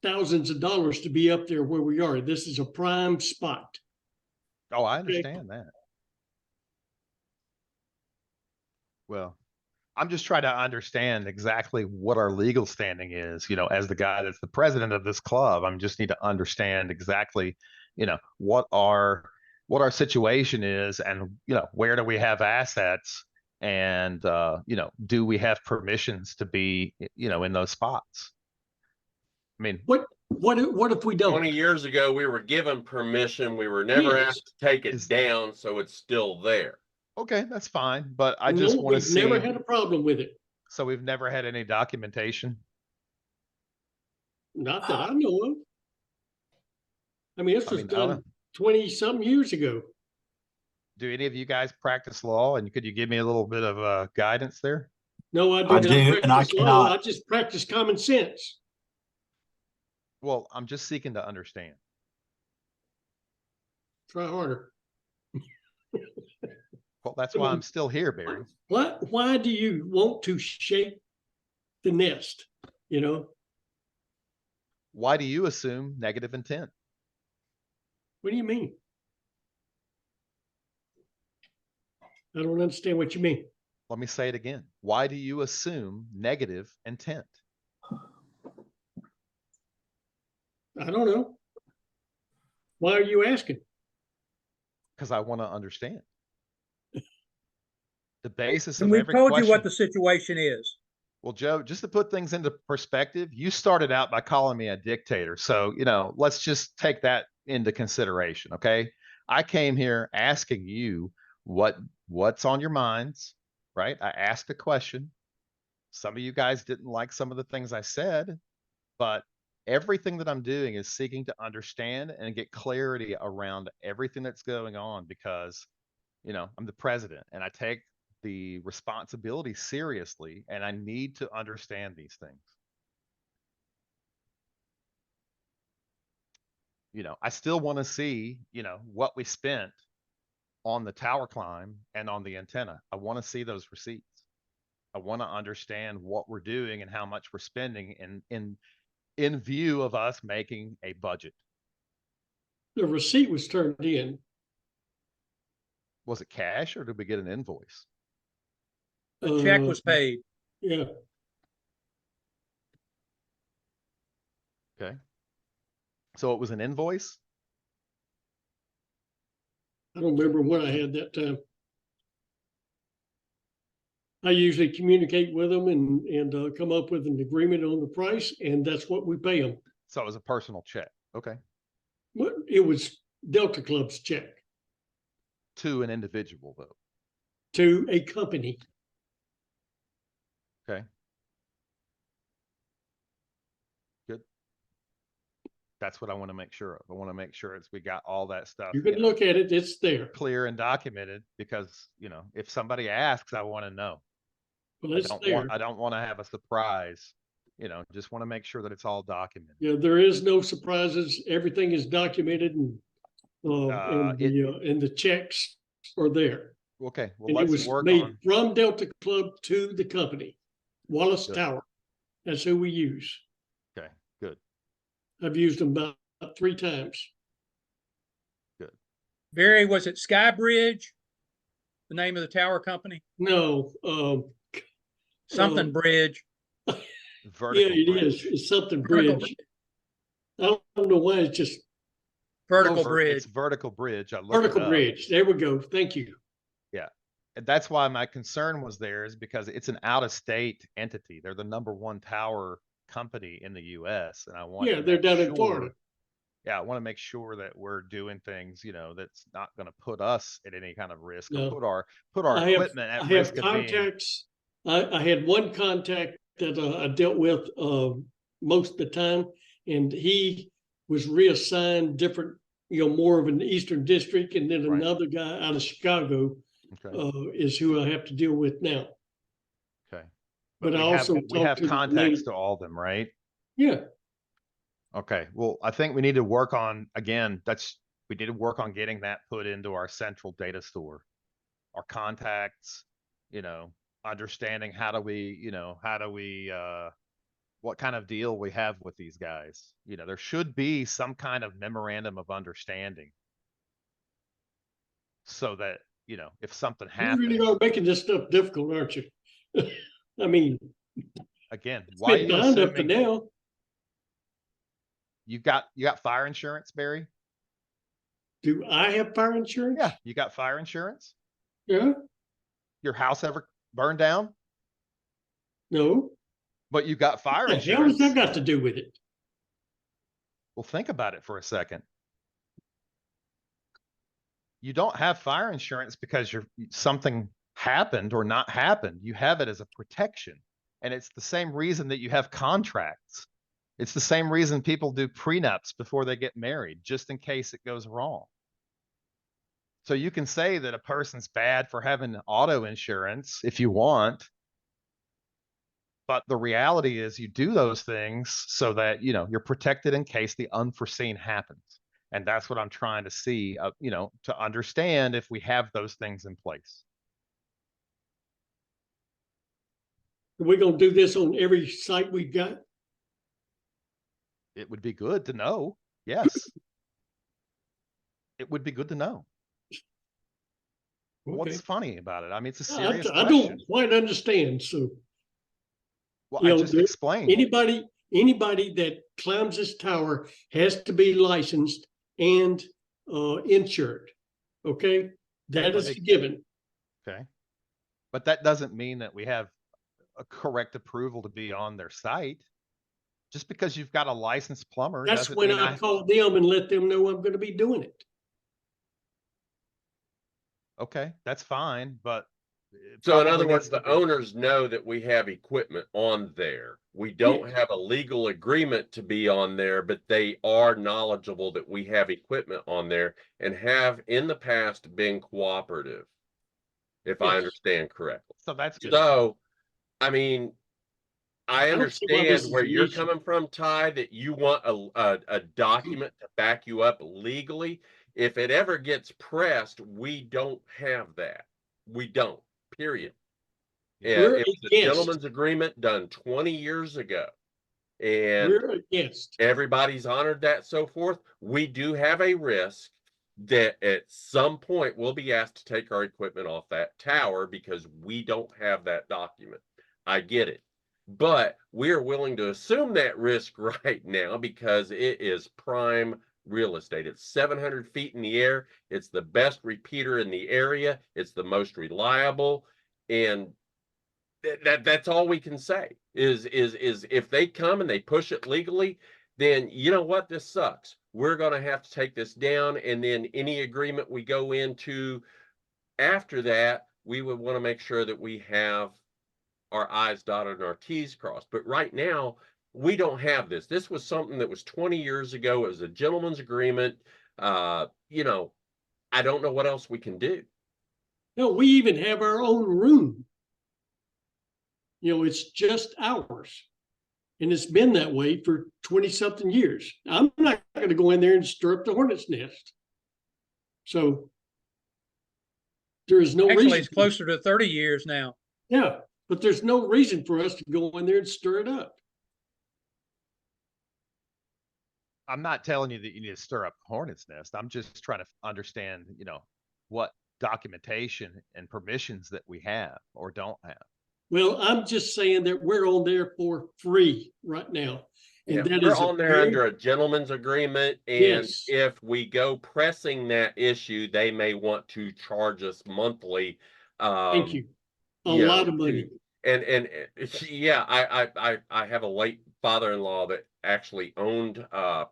thousands of dollars to be up there where we are. This is a prime spot. Oh, I understand that. Well, I'm just trying to understand exactly what our legal standing is, as the guy that's the president of this club. I just need to understand exactly, what our situation is and, where do we have assets and, do we have permissions to be, in those spots? I mean, What if we don't? 20 years ago, we were given permission. We were never Yes. asked to take it Is- down, so it's still there. okay, that's fine, but I just No, want to we've see. never had a problem with it. So we've never had any documentation. Not that I know of. I mean, this I was mean, I don't done know. 20-some years ago. Do any of you guys practice law? And could you give me a little bit of guidance there? No, I do I not do, and I practice law. I cannot. just practice common sense. Well, I'm just seeking to understand. Try harder. Well, that's why I'm still here, Barry. Why do you want to shake the nest? Why do you assume negative intent? What do you mean? I don't understand what you mean. Let me say it again. Why do you assume negative intent? I don't know. Why are you asking? Because I want to understand. The basis And of we've every told you what question. the situation is. Well, Joe, just to put things into perspective, you started out by calling me a dictator. So, let's just take that into consideration. Okay. I came here asking you what's on your minds, right? I asked a question. Some of you guys didn't like some of the things I said, but everything that I'm doing is seeking to understand and get clarity around everything that's going on because, I'm the president and I take the responsibility seriously and I need to understand these things. I still want to see, what we spent on the tower climb and on the antenna. I want to see those receipts. I want to understand what we're doing and how much we're spending in view of us making a budget. The receipt was turned in. Was it cash or did we get an invoice? The check was paid. Yeah. Okay. So it was an invoice? I don't remember what I had that time. I usually communicate with them and come up with an agreement on the price, and that's what we pay them. So it was a personal check. Okay. It was Delta Club's check To an individual though. to a company. Okay. Good. That's what I want to make sure of. I want to make sure we got all that stuff. You can look at it, it's there. Clear and documented because, if somebody asks, I want to know. Well, it's there. I don't want to have a surprise, just want to make sure that it's all documented. Yeah, there is no surprises. Everything is documented and the checks are there. Okay. Well, And it let's was work made on, from Delta Club to the company, Wallace Good. Tower. That's who we use. okay, good. I've used them about 3 times. Barry, was it Skybridge? The name of the tower company? No, Something Bridge. Vertical yeah, it bridge. is. It's something Vertical- bridge. I don't know why it's just Vertical It's Bridge. vertical bridge. I looked it vertical up. bridge. There we go. Thank you. that's why my concern was there, is because it's an out-of-state entity. They're the #1 tower company in the US, and I want Yeah, to they're make down in sure- Florida. Yeah, I want to make sure that we're doing things, that's not going to put us at any kind of risk, No. or put our I have, equipment at I risk have of being. contacts. I had one contact that I dealt with most of the time, and he was reassigned different, more of an Eastern District, and then Right. another guy out of Chicago Okay. is who I have to deal with now. Okay. But I we have, also we have talked to the contacts main- to all of them, right? Yeah, Okay. Well, I think we need to work on, again, we need to work on getting that put into our central data store. Our contacts, understanding how do we, what kind of deal we have with these guys. There should be some kind of memorandum of understanding. So that, if something you happens, really are making this stuff difficult, aren't you? I mean, again, it's why are been you fine up to assuming now. you got fire insurance, Barry? Do I have fire insurance? Yeah, you got fire insurance? Yeah, Your house ever burned down? no. But you got fire What the hell has insurance. that got to do with it? Well, think about it for a second. You don't have fire insurance because something happened or not happened. You have it as a protection. And it's the same reason that you have contracts. It's the same reason people do prenups before they get married, just in case it goes wrong. So you can say that a person's bad for having auto insurance if you want. But the reality is you do those things so that, you're protected in case the unforeseen happens. And that's what I'm trying to see, to understand if we have those things in place. Are we gonna do this on every site we've got? It would be good to know. Yes. It would be good to know. What's Okay. funny about it? I mean, it's a I serious I question. don't quite understand, so. Well, you I know, just there- explained. Anybody that climbs this tower has to be licensed and insured. Okay, that is a given. Okay. But that doesn't mean that we have a correct approval to be on their site. Just because you've got a licensed plumber That's doesn't when mean I call them and let them know I'm gonna be doing it. Okay, that's fine, but So in probably other words, needs to the be- owners know that we have equipment on there. We don't have a legal agreement to be on there, but they are knowledgeable that we have equipment on there and have in the past been cooperative, if I Yes. understand correctly. So that's good. So, I mean, I I don't see why this understand is where an you're issue. coming from, Ty, that you want a document to back you up legally. If it ever gets pressed, we don't have that. We don't, period. Yeah, We're it was a against. gentleman's agreement done 20 years ago. And We're against. everybody's honored that, so forth. We do have a risk that at some point we'll be asked to take our equipment off that tower because we don't have that document. I get it. But we're willing to assume that risk right now because it is prime real estate. It's 700 feet in the air. It's the best repeater in the area. It's the most reliable. And that's all we can say is if they come and they push it legally, then you know what, this sucks. We're going to have to take this down, and then any agreement we go into after that, we would want to make sure that we have our I's dotted and our T's crossed. But right now, we don't have this. This was something that was 20 years ago. It was a gentleman's agreement. I don't know what else we can do. No, we even have our own room. It's just ours. And it's been that way for 20-something years. I'm not going to go in there and stir up the hornet's nest. So there is no Actually, reason. it's closer to 30 years now. Yeah, but there's no reason for us to go in there and stir it up. I'm not telling you that you need to stir up the hornet's nest. I'm just trying to understand, what documentation and permissions that we have or don't have. Well, I'm just saying that we're on there for free right now. And Yeah, that we're is a on there very- under a gentleman's agreement, and Yes. if we go pressing that issue, they may want to charge us monthly Thank you. A yeah, lot of money. And yeah, I have a late father-in-law that actually owned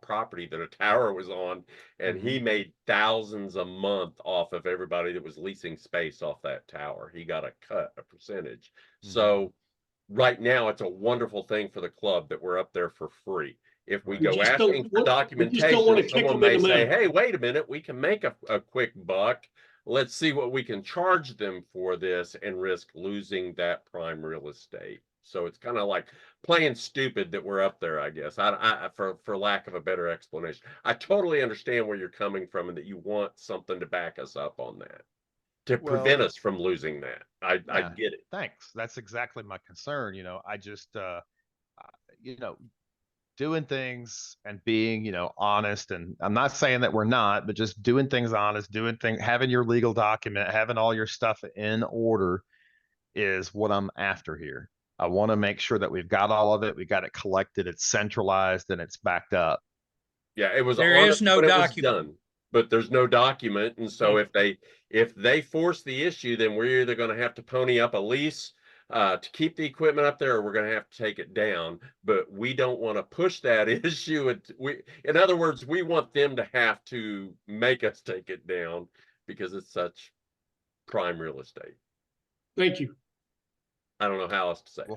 property that a tower was on, and he made thousands a month off of everybody that was leasing space off that tower. He got a percentage. So right now it's a wonderful thing for the club that we're up there for free. If we Right. go We just don't asking for want- we just don't wanna documentation, kick someone them in may the say, mouth. hey, wait a minute, we can make a quick buck. Let's see what we can charge them for this and risk losing that prime real estate. So it's kind of like playing stupid that we're up there, I guess. For lack of a better explanation. I totally understand where you're coming from and that you want something to back us up on that, to prevent Well, us from losing that. I yeah. get it. Thanks. That's exactly my concern. I just, you know, doing things and being, honest. And I'm not saying that we're not, but just doing things honest, having your legal document, having all your stuff in order is what I'm after here. I want to make sure that we've got all of it. We got it collected. It's centralized and it's backed up. Yeah, it was There on is us no when it was document. done, but there's no document. And so if they force the issue, then we're either going to have to pony up a lease to keep the equipment up there, or we're going to have to take it down. But we don't want to push that issue. In other words, we want them to have to make us take it down because it's such prime real estate. Thank you. I don't know how else to say. We'll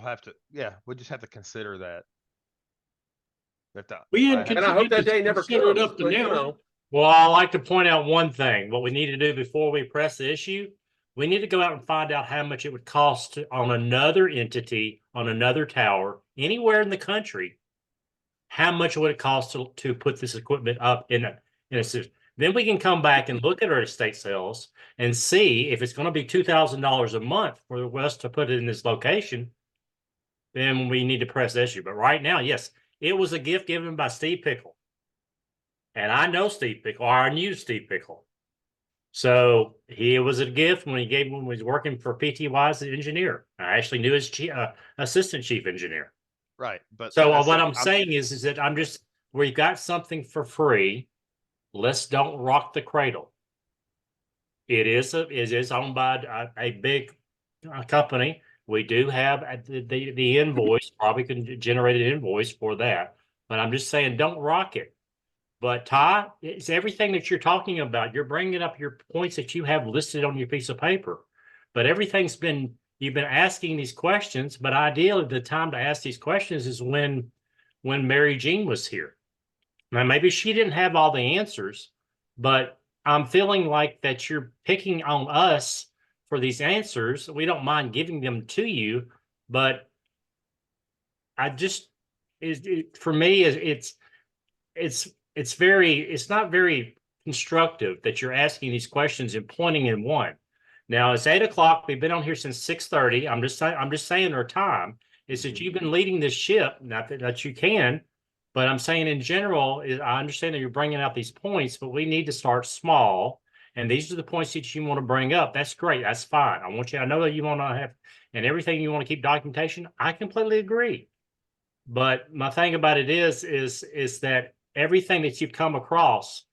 just have to consider that. We had And I hope that day never consider it comes, up to but, now. Well, I like to point out one thing. What we need to do before we press the issue, we need to go out and find out how much it would cost on another entity, on another tower, anywhere in the country. How much would it cost to put this equipment up in a system? Then we can come back and look at our estate sales and see if it's going to be $2,000 a month for us to put it in this location. Then we need to press the issue. But right now, yes, it was a gift given by Steve Pickle. And I know Steve Pickle, or I knew Steve Pickle. So it was a gift when he was working for PTY as an engineer. I actually knew his assistant chief engineer. Right. But So what I'm saying is that we've got something for free. Let's don't rock the cradle. It is owned by a big company. We do have the invoice, probably can generate an invoice for that. But I'm just saying, don't rock it. But Ty, it's everything that you're talking about. You're bringing up your points that you have listed on your piece of paper. But you've been asking these questions, but ideally the time to ask these questions is when Mary Jean was here. Now, maybe she didn't have all the answers, but I'm feeling like that you're picking on us for these answers. We don't mind giving them to you, but for me, it's not very constructive that you're asking these questions and pointing in one. Now it's 8 o'clock. We've been on here since 6:30. I'm just saying our time is that you've been leading this ship. Not that you can, but I'm saying in general, I understand that you're bringing out these points, but we need to start small. And these are the points that you want to bring up. That's great. That's fine. I know that you want to have, and everything you want to keep documentation. I completely agree. But my thing about it is that everything that you've come across,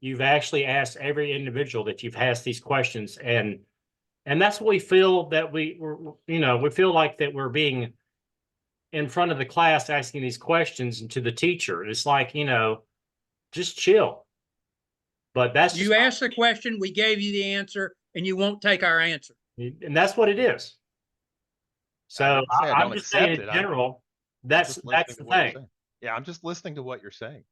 you've actually asked every individual that you've asked these questions. And that's what we feel that we feel like that we're being in front of the class asking these questions and to the teacher. It's like, just chill. But You asked the question, we gave you the answer, and you won't take our answer. And that's what it is. So I'm just saying in general, that's the thing. Yeah, I'm just listening to what you're saying.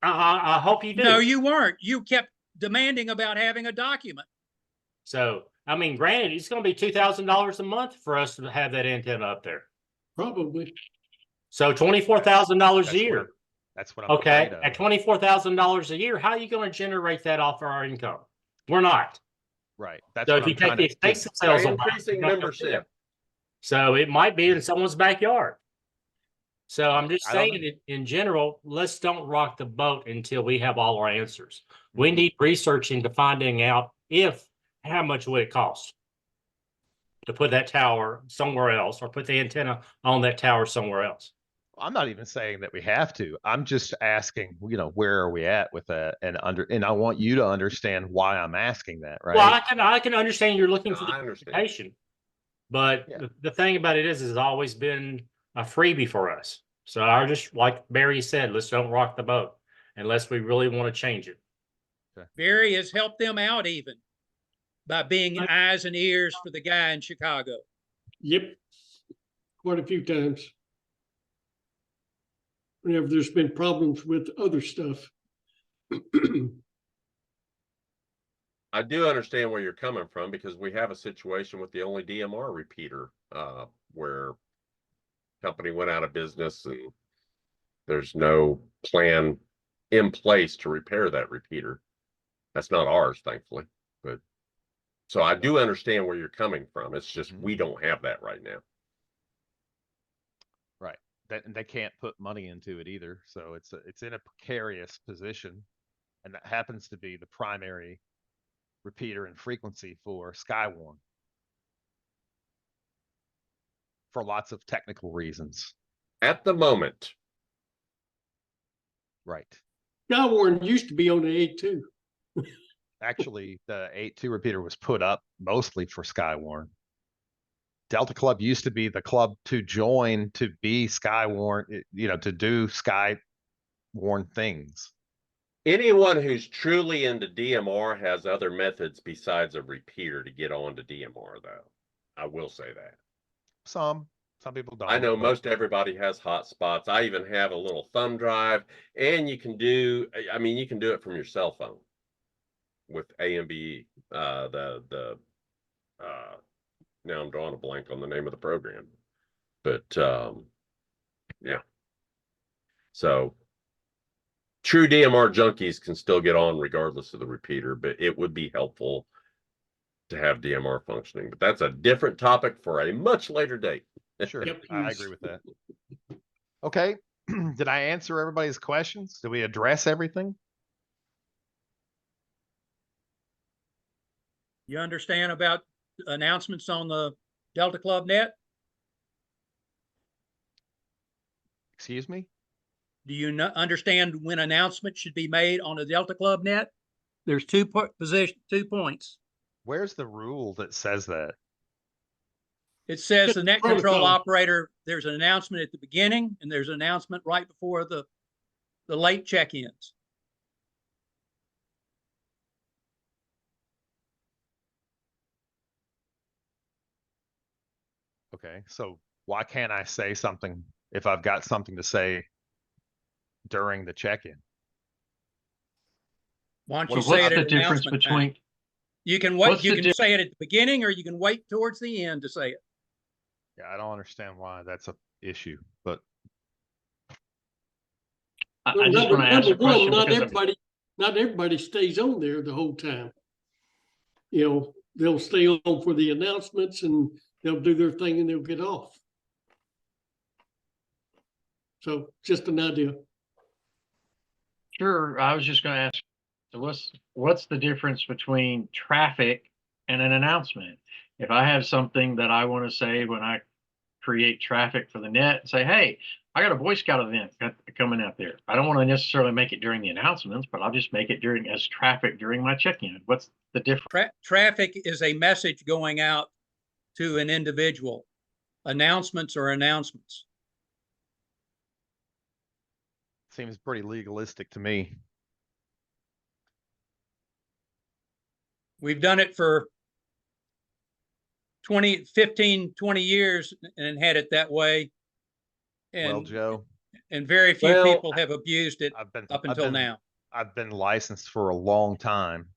I hope you do. No, you weren't. You kept demanding about having a document. So, granted, it's going to be $2,000 a month for us to have that antenna up there. Probably. So $24,000 a year. That's what I'm okay. afraid of. At $24,000 a year, how are you going to generate that off of our income? We're not. Right. That's so what if you take the estate sales, increasing membership. So it might be in someone's backyard. So I'm just saying in general, let's don't rock the boat until we have all our answers. We need researching to finding out how much would it cost to put that tower somewhere else or put the antenna on that tower somewhere else. I'm not even saying that we have to. I'm just asking, where are we at with that? And I want you to understand why I'm asking that, right? Well, I can understand you're looking for the I understand. clarification, but Yeah. the thing about it is it's always been a freebie for us. So I just, like Barry said, let's don't rock the boat unless we really want to change it. Barry has helped them out even by being eyes and ears for the guy in Chicago. Yep. Quite a few times. Whenever there's been problems with other stuff. I do understand where you're coming from because we have a situation with the only DMR repeater, where company went out of business and there's no plan in place to repair that repeater. That's not ours, thankfully, but so I do understand where you're coming from. It's just, we don't have that right now. Right. And they can't put money into it either. So it's in a precarious position. And that happens to be the primary repeater and frequency for Skywarn. For lots of technical reasons. At the moment, Right. Skywarn used to be on the A2. Actually, the 8.2 repeater was put up mostly for Skywarn. Delta Club used to be the club to join to be Skywarn, to do Skywarn things. anyone who's truly into DMR has other methods besides a repeater to get onto DMR, though. I will say that. Some people don't. I know but most everybody has hotspots. I even have a little thumb drive, and you can do it from your cell phone with AMB. Now I'm drawing a blank on the name of the program, but yeah. So true DMR junkies can still get on regardless of the repeater, but it would be helpful to have DMR functioning. But that's a different topic for a much later date. Sure, Yep, I agree with that. Okay, did I answer everybody's questions? Did we address everything? You understand about announcements on the Delta Club net? Excuse me? Do you understand when announcements should be made on the Delta Club net? There's 2 points. Where's the rule that says that? It says the net control Protocol. operator, there's an announcement at the beginning and there's an announcement right before the late check-ins. Okay, so why can't I say something if I've got something to say during the check-in? Why don't So you what's say it the at difference announcement time? between, You can what's wait, you the can say it at the beginning or you can wait towards the end to say it. Yeah, I don't understand why that's a issue, but I just want to ask a question Not because everybody stays on there the whole time. They'll stay on for the announcements and they'll do their thing and they'll get off. So just an idea. sure, I was just going to ask, so what's the difference between traffic and an announcement? If I have something that I want to say when I create traffic for the net, say, hey, I got a Boy Scout event coming out there. I don't want to necessarily make it during the announcements, but I'll just make it as traffic during my check-in. What's the difference? Traffic is a message going out to an individual. Announcements are announcements. seems pretty legalistic to me. We've done it for 15, 20 years and had it that way. Well, And, Joe, and very few Well, people have abused it up until now. I've been licensed for a long time.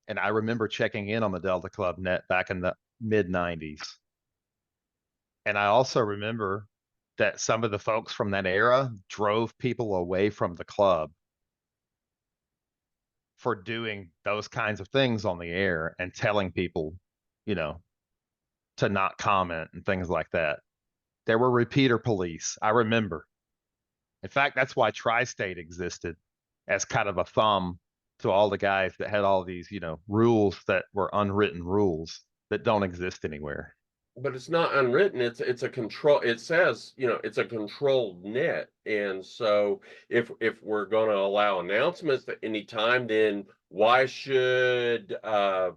And I remember checking in on the Delta Club net back in the mid-90s. And I also remember that some of the folks from that era drove people away from the club for doing those kinds of things on the air and telling people, to not comment and things like that. There were repeater police, I remember. In fact, that's why Tri-State existed as kind of a thumb to all the guys that had all these, rules that were unwritten rules that don't exist anywhere. But it's not unwritten. It's a control. It says, you know, it's a controlled net. And so if we're going to allow announcements at any time, then why should the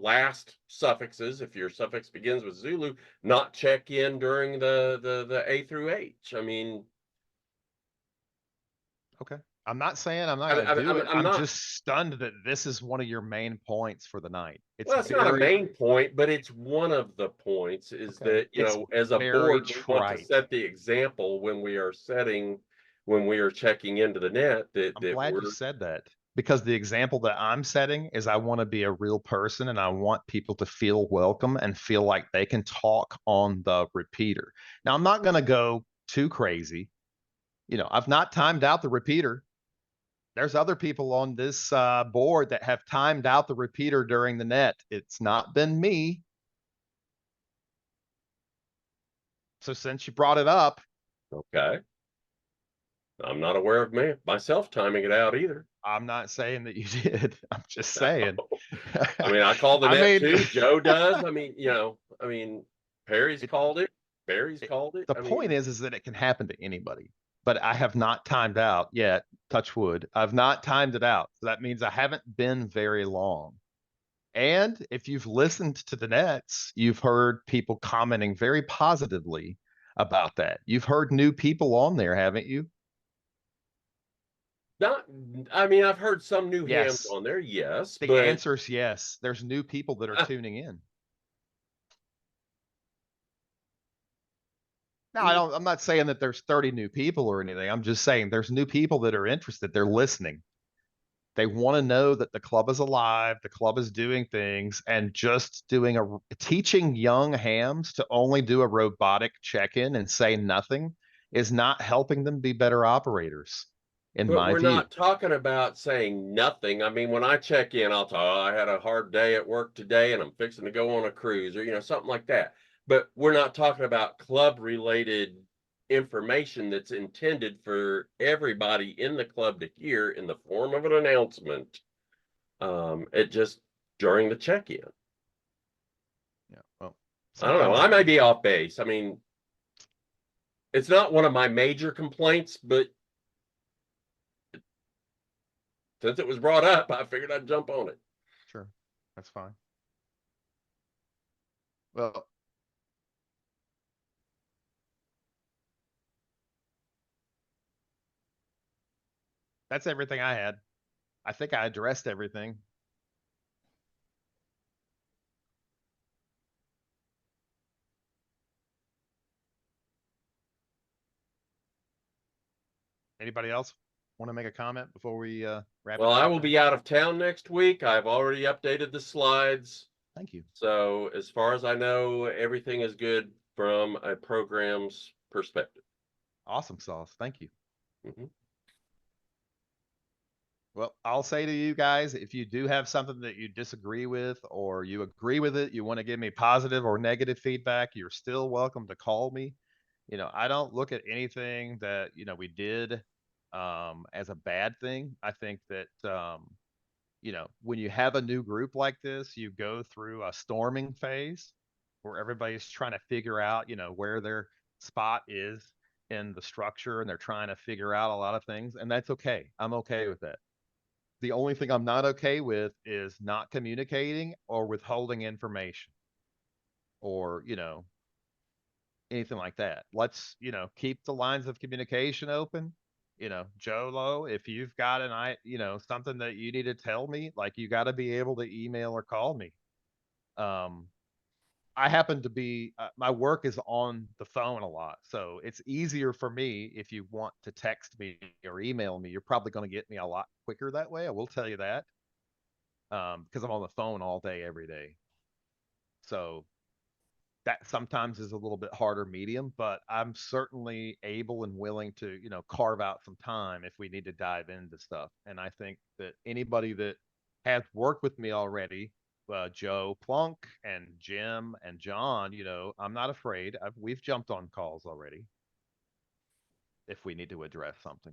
last suffixes, if your suffix begins with Zulu, not check in during the A through H? I mean, Okay. I'm not saying I'm not I- going to I- do I'm- it. I'm I'm not- just stunned that this is one of your main points for the night. It's well, it's not a very, main point, but it's one of the points is Okay. that, you It's know, as a very board, we want to trite. set the example when we are checking into the net that, I'm glad you said that, because the example that I'm setting is I want to be a real person and I want people to feel welcome and feel like they can talk on the repeater. Now, I'm not going to go too crazy. You know, I've not timed out the repeater. There's other people on this board that have timed out the repeater during the net. It's not been me. So since you brought it up, okay. I'm not aware of myself timing it out either. I'm not saying that you did. I'm just saying. I mean, I call the I net mean- too. Joe does. I mean, you know, Perry's It- called it. Barry's called it. The point is that it can happen to anybody, but I have not timed out yet. Touch wood. I've not timed it out. So that means I haven't been very long. And if you've listened to the nets, you've heard people commenting very positively about that. You've heard new people on there, haven't you? not. I mean, I've heard some new hands Yes. on there. Yes, The but answer is yes. There's new people that are tuning in. No, I'm not saying that there's 30 new people or anything. I'm just saying there's new people that are interested. They're listening. They want to know that the club is alive, the club is doing things, and just teaching young hams to only do a robotic check-in and say nothing is not helping them be better operators, in But my we're view. not talking about saying nothing. I mean, when I check in, I'll talk, "Oh, I had a hard day at work today and I'm fixing to go on a cruise," or, you know, something like that. But we're not talking about club related information that's intended for everybody in the club to hear in the form of an announcement. It just during the check-in. Yeah, well, I don't know. sometimes I may be off base. I mean, it's not one of my major complaints, but since it was brought up, I figured I'd jump on it. Sure, that's fine. Well, that's everything I had. I think I addressed everything. Anybody else want to make a comment before we wrap it Well, up? I will be out of town next week. I've already updated the slides. Thank you. So as far as I know, everything is good from a program's perspective. Awesome sauce. Thank you. Mhm. Well, I'll say to you guys, if you do have something that you disagree with or you agree with it, you want to give me positive or negative feedback, you're still welcome to call me. You know, I don't look at anything that, you know, we did as a bad thing. I think that you know, when you have a new group like this, you go through a storming phase where everybody's trying to figure out, you know, where their spot is in the structure and they're trying to figure out a lot of things. And that's okay. I'm okay with that. The only thing I'm not okay with is not communicating or withholding information or, you know, anything like that. Let's, you know, keep the lines of communication open. You know, Joe Low, if you've got you know, something that you need to tell me, like you got to be able to email or call me. I happen to be, my work is on the phone a lot. So it's easier for me if you want to text me or email me. You're probably going to get me a lot quicker that way. I will tell you that. Because I'm on the phone all day, every day. So that sometimes is a little bit harder medium, but I'm certainly able and willing to, you know, carve out some time if we need to dive into stuff. And I think that anybody that has worked with me already, Joe Plunk and Jim and John, you know, I'm not afraid. We've jumped on calls already if we need to address something.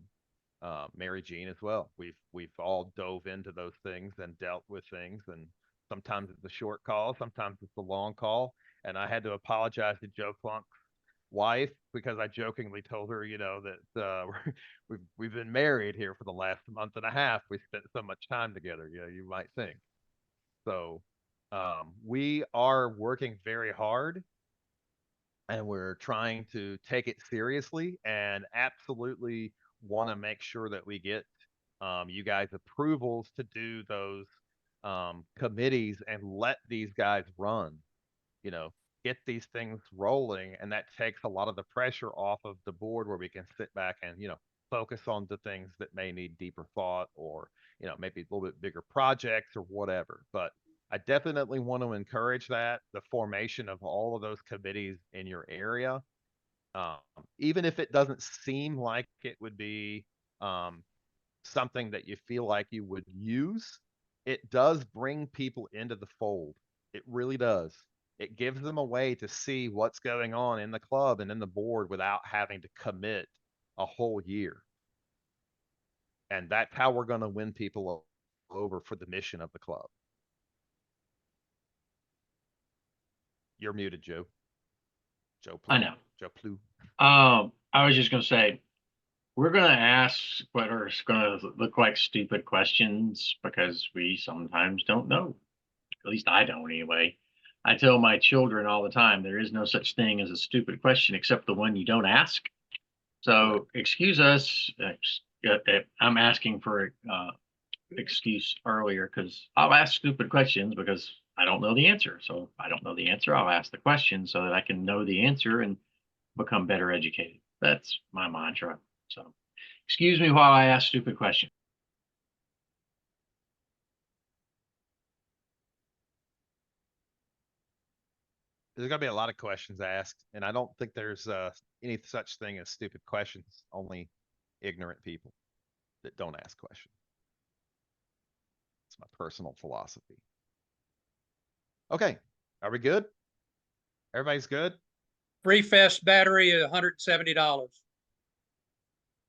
Mary Jean as well. We've all dove into those things and dealt with things, and sometimes it's a short call, sometimes it's a long call. and I had to apologize to Joe Plunk's wife because I jokingly told her, you know, that we've been married here for the last month and a half. We spent so much time together, you know, you might think. So we are working very hard, and we're trying to take it seriously, and absolutely want to make sure that we get you guys approvals to do those committees and let these guys run, you know, get these things rolling. And that takes a lot of the pressure off of the board, where we can sit back and, you know, focus on the things that may need deeper thought, or, you know, maybe a little bit bigger projects or whatever. But I definitely want to encourage that, the formation of all of those committees in your area. Even if it doesn't seem like it would be something that you feel like you would use, it does bring people into the fold. It really does. It gives them a way to see what's going on in the club and in the board without having to commit a whole year. And that's how we're going to win people over for the mission of the club. You're muted, Joe. Joe Plu. I know. Joe Plu. I was just gonna say, we're gonna ask what are gonna look like stupid questions because we sometimes don't know. At least I don't anyway. I tell my children all the time, there is no such thing as a stupid question except the one you don't ask. So excuse us. I'm asking for excuse earlier because I'll ask stupid questions because I don't know the answer. So if I don't know the answer, I'll ask the question so that I can know the answer and become better educated. That's my mantra. So excuse me while I ask stupid questions. There's gonna be a lot of questions asked, and I don't think there's any such thing as stupid questions. Only ignorant people that don't ask questions. It's my personal philosophy. Okay, are we good? Everybody's good? Free Fest battery at $170,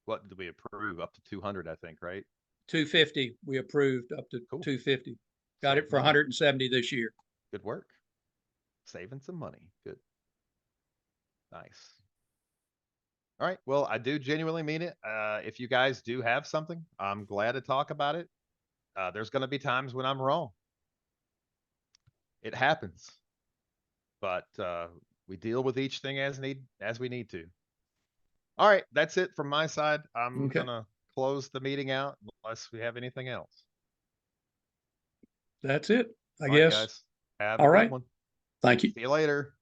What did we approve? Up to 200, I think, right? 250. We approved up to Cool. 250. Got Save it for money. 170 this year. Good work. Saving some money. Good. Nice. All right. Well, I do genuinely mean it. If you guys do have something, I'm glad to talk about it. There's going to be times when I'm wrong. It happens. But we deal with each thing as we need to. All right, that's it from my side. I'm Okay. gonna close the meeting out unless we have anything else. That's it, I All right, guess. guys. Have a All good right. one. Thank you. See you later.